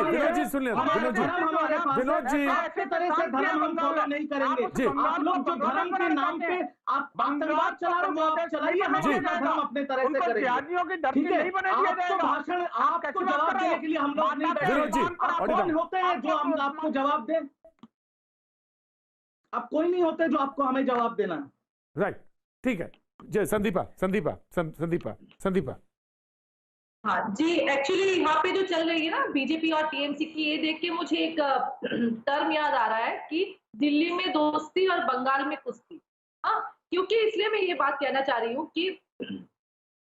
Speaker 1: विनोद जी
Speaker 6: आपके तरह से धर्म हम फॉलो नहीं करेंगे। आप लोग जो धर्म के नाम पे आप आतंकवाद चला रहे हो वो आप चलाइए, हम अपना धर्म अपने तरह से करेंगे, ठीक है। भाषण आपको जवाब देने के लिए हम लोग नहीं बैठे। आप कौन होते हैं जो हम आपको जवाब दें? आप कोई नहीं होते जो आपको हमें जवाब देना।
Speaker 1: राइट, ठीक है। जय संदीपा।
Speaker 8: हाँ जी, एक्चुअली यहाँ पे जो चल रही है ना बीजेपी और टीएमसी की, ये देख के मुझे एक टर्म याद आ रहा है कि दिल्ली में दोस्ती और बंगाल में कुश्ती। हाँ, क्योंकि इसलिए मैं ये बात कहना चाह रही हूँ कि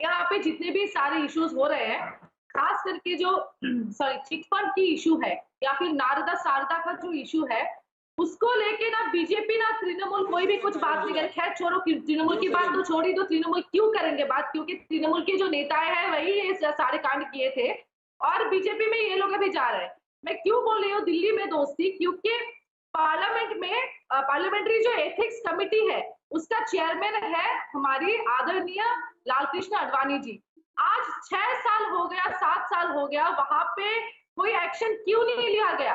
Speaker 8: यहाँ पे जितने भी सारे इश्यूज हो रहे हैं, खास करके जो चिटफंड की इशू है या फिर नारदा शारदा का जो इशू है, उसको लेके ना बीजेपी ना तृणमूल कोई भी कुछ बात नहीं करे। खैर छोड़ो, तृणमूल की बात तो छोड़ी दो, तृणमूल क्यों करेंगे बात, क्योंकि तृणमूल के जो नेता है वही ये सारे कांड किए थे, और बीजेपी में ये लोग अभी जा रहे हैं। मैं क्यों बोल रही हूँ दिल्ली में दोस्ती, क्योंकि पार्लियामेंट में पार्लियामेंट्री जो एथिक्स कमेटी है उसका चेयरमैन है हमारी आदरणीय लालकृष्ण आडवाणी जी। आज 6 साल हो गया, 7 साल हो गया, वहां पे कोई एक्शन क्यों नहीं लिया गया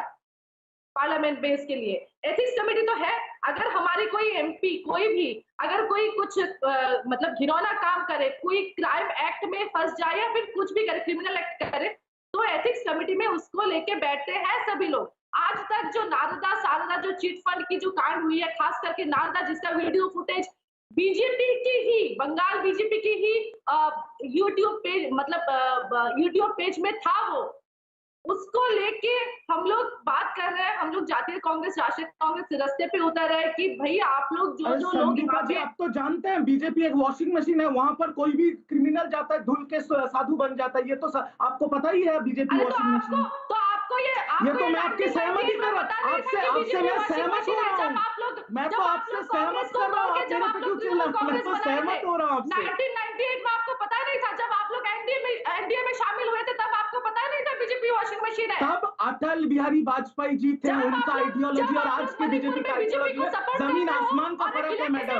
Speaker 8: पार्लियामेंट बेस के लिए? एथिक्स कमेटी तो है, अगर हमारी कोई एमपी कोई भी अगर कोई कुछ मतलब घिनौना काम करे, कोई क्राइम एक्ट में फंस जाए या फिर कुछ भी करे, क्रिमिनल एक्ट करे, तो एथिक्स कमेटी में उसको लेके बैठते हैं सभी लोग। आज तक जो नारदा सारदा जो चिट फंड की जो कांड हुई है, खास करके नारदा जिसका वीडियो फुटेज बीजेपी की ही, बंगाल बीजेपी की ही यूट्यूब पेज मतलब यूट्यूब पेज में था, वो उसको लेके हम लोग बात कर रहे हैं। हम लोग जातीय कांग्रेस, राष्ट्रीय कांग्रेस रास्ते पे उतर रहे हैं कि भैया आप लोग जो जो लोग
Speaker 6: संदीपा जी, आप तो जानते हैं बीजेपी एक वॉशिंग मशीन है, वहां पर कोई भी क्रिमिनल जाता है धुल के साधु बन जाता है। ये तो आपको पता ही है बीजेपी
Speaker 8: अरे
Speaker 6: वॉशिंग मशीन।
Speaker 8: तो आपको
Speaker 6: ये तो मैं आपकी सहमति कर रहा हूँ, आपसे मैं सहमत हो रहा हूँ। मैं तो आपसे सहमत कर रहा हूँ, आप मेरे पे क्यों चिल्ला? मैं तो सहमत हो रहा हूँ आपसे।
Speaker 8: 1998 में आपको पता नहीं था, जब आप लोग एनडीए में शामिल हुए थे, तब आपको पता नहीं था बीजेपी वॉशिंग मशीन है?
Speaker 6: तब अटल बिहारी वाजपेयी जी थे, उनका आइडियोलॉजी और आज की बीजेपी का आइडियोलॉजी में जमीन आसमान का फर्क है मैडम।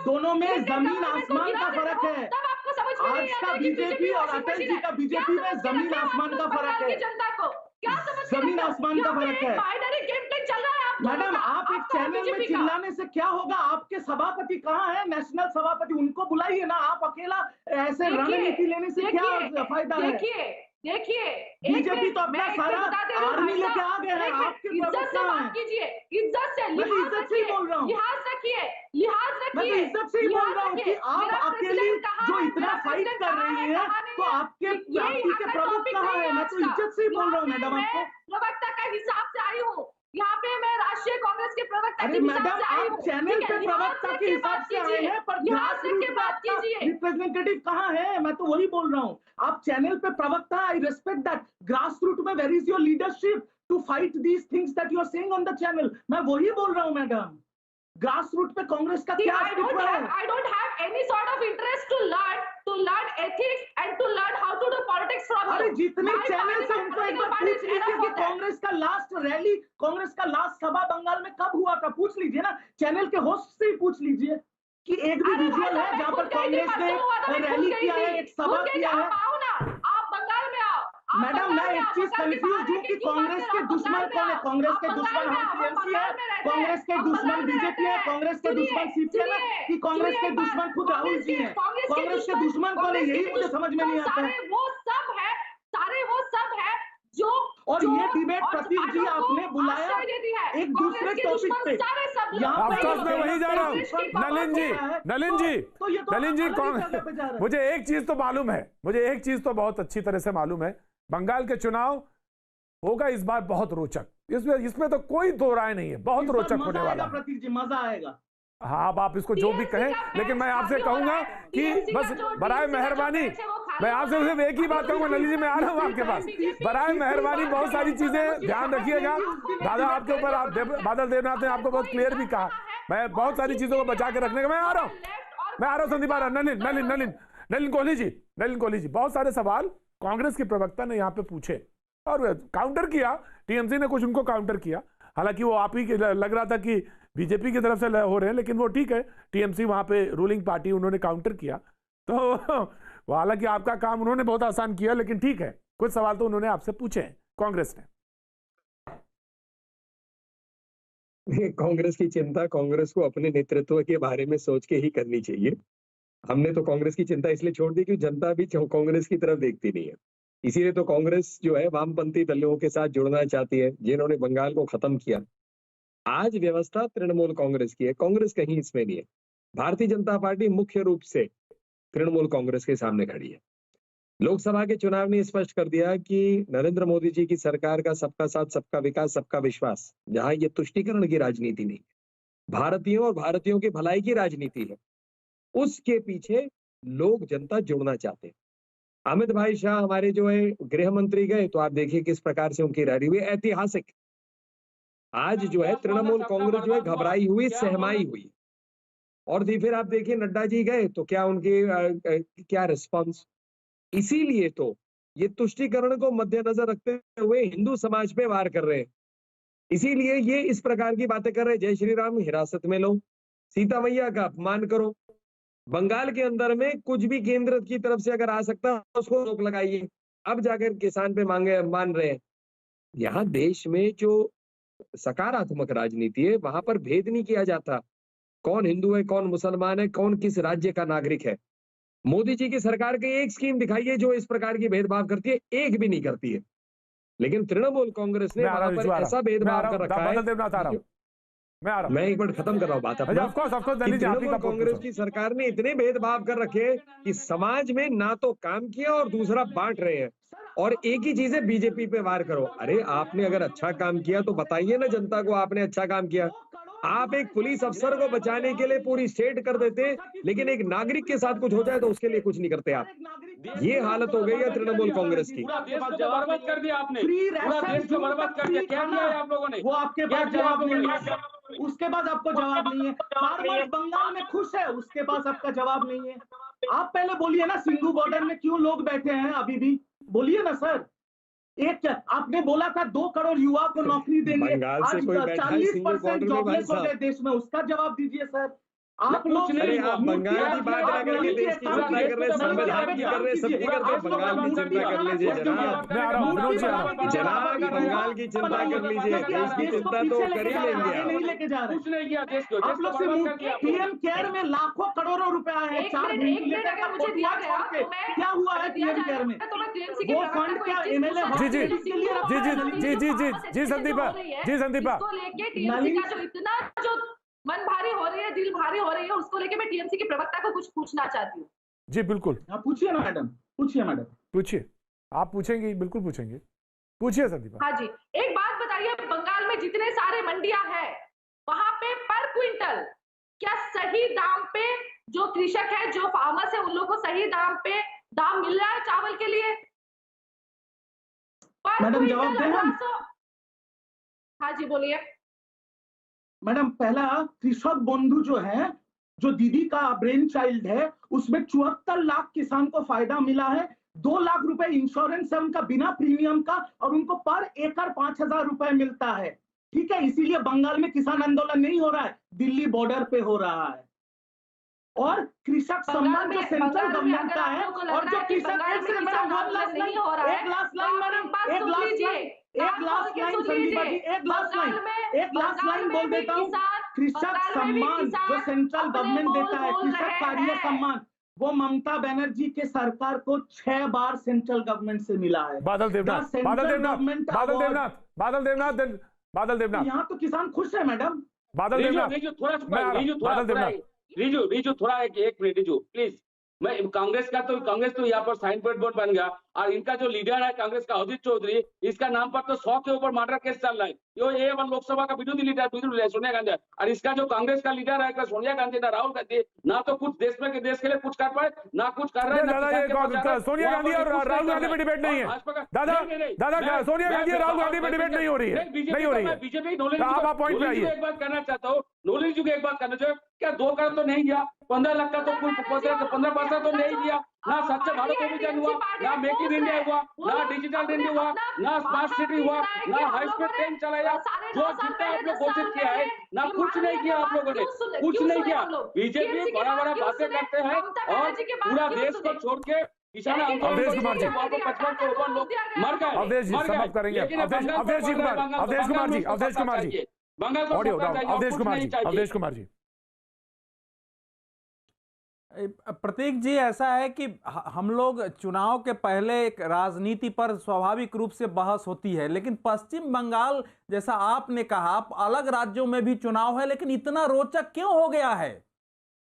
Speaker 6: दोनों में जमीन आसमान का फर्क है। आज का बीजेपी और अटल जी का बीजेपी में जमीन आसमान का फर्क है।
Speaker 8: जनता को क्या
Speaker 6: जमीन आसमान का फर्क है
Speaker 8: चल रहा है।
Speaker 6: मैडम, आप एक चैनल में चिल्लाने से क्या होगा? आपके सभापति कहाँ है? नेशनल सभापति, उनको बुलाइए ना। आप अकेला ऐसे रणनीति लेने से क्या फायदा है?
Speaker 8: देखिए
Speaker 6: बीजेपी तो अपना सारा आर्मी लेके आ गए हैं। आपके
Speaker 8: इज्जत से बात कीजिए, इज्जत से,
Speaker 6: मैं इज्जत से ही बोल रहा हूँ।
Speaker 8: लिहाज रखिए,
Speaker 6: मैं तो इज्जत से ही बोल रहा हूँ कि आप अकेली जो इतना फाइट कर रही है, तो आपके पार्टी के प्रमुख कहाँ है? मैं तो इज्जत से ही बोल रहा हूँ मैडम आपको।
Speaker 8: प्रवक्ता का हिसाब से आई हूँ यहाँ पे, मैं राष्ट्रीय कांग्रेस के प्रवक्ता
Speaker 6: अरे मैडम, आप चैनल पे प्रवक्ता के हिसाब से आए हैं, पर ग्रास रूट पे आपका रिप्रेजेंटेटिव कहाँ है? मैं तो वही बोल रहा हूँ। आप चैनल पे प्रवक्ता, I respect that. Grass root में where is your leadership to fight these things that you are saying on the channel? मैं वही बोल रहा हूँ मैडम। ग्रास रूट पे कांग्रेस का क्या अस्तित्व है?
Speaker 8: I don't have any sort of interest to learn ethics and to learn how to do politics from you.
Speaker 6: अरे जितने चैनल से उनको एक बार पूछ लीजिए कि कांग्रेस का लास्ट रैली, कांग्रेस का लास्ट सभा बंगाल में कब हुआ था? पूछ लीजिए ना, चैनल के होस्ट से ही पूछ लीजिए कि एक भी विजुअल है जहाँ पर कांग्रेस ने रैली किया है, एक सभा किया है?
Speaker 8: आप बंगाल में आओ।
Speaker 6: मैडम, मैं एक चीज कंफ्यूज हूँ कि कांग्रेस के दुश्मन कौन है? कांग्रेस के दुश्मन हम टीएमसी है, कांग्रेस के दुश्मन बीजेपी है, कांग्रेस के दुश्मन सीपीएम है, कि कांग्रेस के दुश्मन खुद राहुल जी हैं? कांग्रेस के दुश्मन कौन है? यही मुझे समझ में नहीं आता है।
Speaker 8: वो सब है जो
Speaker 6: और ये डिबेट प्रतीक जी आपने बुलाया एक दूसरे टॉपिक पे।
Speaker 1: अफसोस मैं वही जा रहा हूँ। नलिन जी मुझे एक चीज तो मालूम है, मुझे एक चीज तो बहुत अच्छी तरह से मालूम है, बंगाल के चुनाव होगा इस बार बहुत रोचक। इसमें तो कोई दो राय नहीं है, बहुत रोचक होने वाला है।
Speaker 6: प्रतीक जी, मजा आएगा।
Speaker 1: हाँ, अब आप इसको जो भी कहें, लेकिन मैं आपसे कहूंगा कि बस बराए मेहरबानी, मैं आपसे सिर्फ एक ही बात कहूंगा। नलिन जी, मैं आ रहा हूँ आपके पास। बराए मेहरबानी बहुत सारी चीजें ध्यान रखिएगा। दादा आपके ऊपर, आप बादल देवनाथ ने आपको बहुत क्लियर भी कहा, मैं बहुत सारी चीजों को बचा के रखने का मैं आ रहा हूँ। संदीप आ रहा। नलिन कोहली जी, बहुत सारे सवाल कांग्रेस के प्रवक्ता ने यहाँ पे पूछे और काउंटर किया, टीएमसी ने कुछ उनको काउंटर किया। हालांकि वो आप ही लग रहा था कि बीजेपी की तरफ से हो रहे हैं, लेकिन वो ठीक है, टीएमसी वहां पे रूलिंग पार्टी, उन्होंने काउंटर किया। तो हालांकि आपका काम उन्होंने बहुत आसान किया, लेकिन ठीक है, कुछ सवाल तो उन्होंने आपसे पूछे हैं कांग्रेस ने।
Speaker 5: कांग्रेस की चिंता कांग्रेस को अपने नेतृत्व के बारे में सोच के ही करनी चाहिए। हमने तो कांग्रेस की चिंता इसलिए छोड़ दी कि जनता भी कांग्रेस की तरफ देखती नहीं है। इसीलिए तो कांग्रेस जो है वामपंथी दलों के साथ जुड़ना चाहती है, जिन्होंने बंगाल को खत्म किया। आज व्यवस्था तृणमूल कांग्रेस की है, कांग्रेस कहीं इसमें नहीं है। भारतीय जनता पार्टी मुख्य रूप से तृणमूल कांग्रेस के सामने खड़ी है। लोकसभा के चुनाव ने स्पष्ट कर दिया कि नरेंद्र मोदी जी की सरकार का सबका साथ, सबका विकास, सबका विश्वास, जहां ये तुष्टीकरण की राजनीति नहीं, भारतीयों और भारतीयों की भलाई की राजनीति है, उसके पीछे लोग, जनता जुड़ना चाहते हैं। अमित भाई शाह हमारे जो है गृह मंत्री गए, तो आप देखिए किस प्रकार से उनकी रैली हुई, ऐतिहासिक। आज जो है तृणमूल कांग्रेस जो है घबराई हुई, सहमाई हुई। और फिर आप देखिए नड्डा जी गए तो क्या उनके क्या रिस्पॉन्स। इसीलिए तो ये तुष्टीकरण को मद्देनजर रखते हुए हिंदू समाज पे वार कर रहे हैं। इसीलिए ये इस प्रकार की बातें कर रहे हैं, जय श्री राम हिरासत में लो, सीता मैया का अपमान करो, बंगाल के अंदर में कुछ भी केंद्र की तरफ से अगर आ सकता है उसको रोक लगाइए, अब जाकर किसान पे मान रहे हैं। यहाँ देश में जो सकारात्मक राजनीति है वहां पर भेद नहीं किया जाता, कौन हिंदू है, कौन मुसलमान है, कौन किस राज्य का नागरिक है। मोदी जी की सरकार की एक स्कीम दिखाइए जो इस प्रकार की भेदभाव करती है, एक भी नहीं करती है। लेकिन तृणमूल कांग्रेस ने वहां पर ऐसा भेदभाव कर रखा है। मैं एक बार खत्म कर रहा हूँ बात अपना। तृणमूल कांग्रेस की सरकार ने इतने भेदभाव कर रखे कि समाज में ना तो काम किया और दूसरा बांट रहे हैं। और एक ही चीज है, बीजेपी पे वार करो। अरे आपने अगर अच्छा काम किया तो बताइए ना जनता को आपने अच्छा काम किया। आप एक पुलिस अफसर को बचाने के लिए पूरी स्टेट कर देते, लेकिन एक नागरिक के साथ कुछ हो जाए तो उसके लिए कुछ नहीं करते आप। ये हालत हो गई है तृणमूल कांग्रेस की।
Speaker 3: बर्बाद कर दिया आपने, पूरा देश को बर्बाद कर दिया। क्या किया है आप लोगों ने?
Speaker 6: वो आपके पास जवाब नहीं है, उसके बाद आपको जवाब नहीं है। फार्मर्स बंगाल में खुश है, उसके पास आपका जवाब नहीं है। आप पहले बोलिए ना, सिंघू बॉर्डर में क्यों लोग बैठे हैं अभी भी, बोलिए ना सर। एक आपने बोला था 2 करोड़ युवा को नौकरी देंगे, आज 40% जॉबलेस हो गए देश में, उसका जवाब दीजिए सर। आप लोग
Speaker 5: आप बंगाल की बात ना करके देश की चिंता कर रहे, संविधान की कर रहे, सबकी करते हैं। बंगाल की चिंता कर लीजिए जनाब, जनाब बंगाल की चिंता कर लीजिए, देश की चिंता तो कर ही लेंगे।
Speaker 6: नहीं लेके जा रहे,
Speaker 3: कुछ नहीं किया देश को।
Speaker 6: आप लोग से पीएम केयर में लाखों करोड़ों रुपया है, 4 वेंटिलेटर का मुझे दिया गया, क्या हुआ है पीएम केयर में? वो फंड क्या एमएलए
Speaker 1: जी संदीपा
Speaker 8: इतना जो मन भारी हो रही है, दिल भारी हो रही है, उसको लेके मैं टीएमसी के प्रवक्ता को कुछ पूछना चाहती हूँ।
Speaker 1: जी बिल्कुल,
Speaker 6: आप पूछिए ना मैडम, पूछिए मैडम,
Speaker 1: पूछिए। आप पूछेंगे? बिल्कुल पूछेंगे, पूछिए संदीपा।
Speaker 8: हाँ जी, एक बात बताइए, बंगाल में जितने सारे मंडियां हैं वहां पे पर क्विंटल क्या सही दाम पे जो कृषक है, जो फार्मर्स है, उन लोगों को सही दाम पे दाम मिल रहा है चावल के लिए?
Speaker 6: मैडम जवाब दें हम।
Speaker 8: हाँ जी बोलिए
Speaker 6: मैडम। पहला कृषक बंधु जो है, जो दीदी का ब्रेन चाइल्ड है, उसमें 74 लाख किसान को फायदा मिला है। 2 लाख रुपए इंश्योरेंस है उनका बिना प्रीमियम का, और उनको पर एकड़ 5,000 रुपए मिलता है। ठीक है, इसीलिए बंगाल में किसान आंदोलन नहीं हो रहा है, दिल्ली बॉर्डर पे हो रहा है। और कृषक सम्मान जो सेंट्रल गवर्नमेंट का है, और जो कृषक एक लास्ट लाइन बोल देता हूँ। कृषक सम्मान जो सेंट्रल गवर्नमेंट देता है, कृषक कार्य सम्मान, वो ममता बनर्जी के सरकार को 6 बार सेंट्रल गवर्नमेंट से मिला है।
Speaker 1: बादल देवनाथ,
Speaker 6: यहाँ तो किसान खुश है मैडम।
Speaker 1: बादल देवनाथ,
Speaker 3: रिजू थोड़ा एक मिनट रिजू प्लीज। मैं कांग्रेस तो यहाँ पर साइन बोर्ड बन गया, और इनका जो लीडर है कांग्रेस का अजित चौधरी, इसका नाम पर तो 100 के ऊपर मर्डर केस चल रहा है। ये लोकसभा का विरोधी लीडर सोनिया गांधी, और इसका जो कांग्रेस का लीडर है सोनिया गांधी ना राहुल गांधी, ना तो कुछ देश के लिए कुछ कर पाए, ना कुछ कर रहे हैं।
Speaker 1: सोनिया गांधी और राहुल गांधी पे डिबेट नहीं है दादा, सोनिया गांधी और राहुल गांधी पे डिबेट नहीं हो रही है,
Speaker 3: बीजेपी।
Speaker 1: आप पॉइंट पे आइए।
Speaker 3: एक बात करना चाहता हूँ, नॉलेज जी को एक बात करना चाहिए, क्या 2 करोड़ तो नहीं दिया, 15 लाख का तो 15% तो नहीं दिया, ना स्वच्छ भारत अभियान हुआ, ना मेक इन इंडिया हुआ, ना डिजिटल इंडिया हुआ, ना स्मार्ट सिटी हुआ, ना हाई स्पीड ट्रेन चलाया। जो जितना आप लोग घोषित किया है, ना कुछ नहीं किया आप लोगों ने, कुछ नहीं किया। बीजेपी बड़ा बातें करते हैं और पूरा देश को छोड़ के किसान
Speaker 1: अवधेश कुमार जी,
Speaker 3: 55 के ऊपर लोग मर गए।
Speaker 1: अवधेश जी समाप्त करेंगे। अवधेश कुमार जी
Speaker 3: बंगाल को
Speaker 1: अवधेश कुमार जी।
Speaker 4: प्रतीक जी, ऐसा है कि हम लोग चुनाव के पहले एक राजनीति पर स्वाभाविक रूप से बहस होती है, लेकिन पश्चिम बंगाल जैसा आपने कहा, अलग राज्यों में भी चुनाव है, लेकिन इतना रोचक क्यों हो गया है?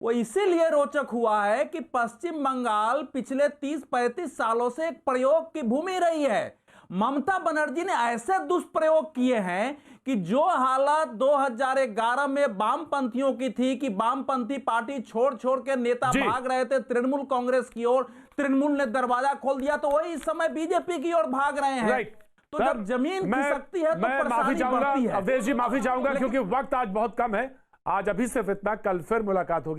Speaker 4: वो इसीलिए रोचक हुआ है कि पश्चिम बंगाल पिछले 30-35 सालों से एक प्रयोग की भूमि रही है। ममता बनर्जी ने ऐसे दुष्प्रयोग किए हैं कि जो हालत 2011 में वामपंथियों की थी कि वामपंथी पार्टी छोड़ के नेता भाग रहे थे तृणमूल कांग्रेस की ओर, तृणमूल ने दरवाजा खोल दिया, तो वही समय बीजेपी की ओर भाग रहे हैं। तो जब जमीन खिसकती है तो परेशानी बढ़ती है।
Speaker 1: अवधेश जी माफी चाहूंगा क्योंकि वक्त आज बहुत कम है। आज अभी सिर्फ इतना, कल फिर मुलाकात होगी।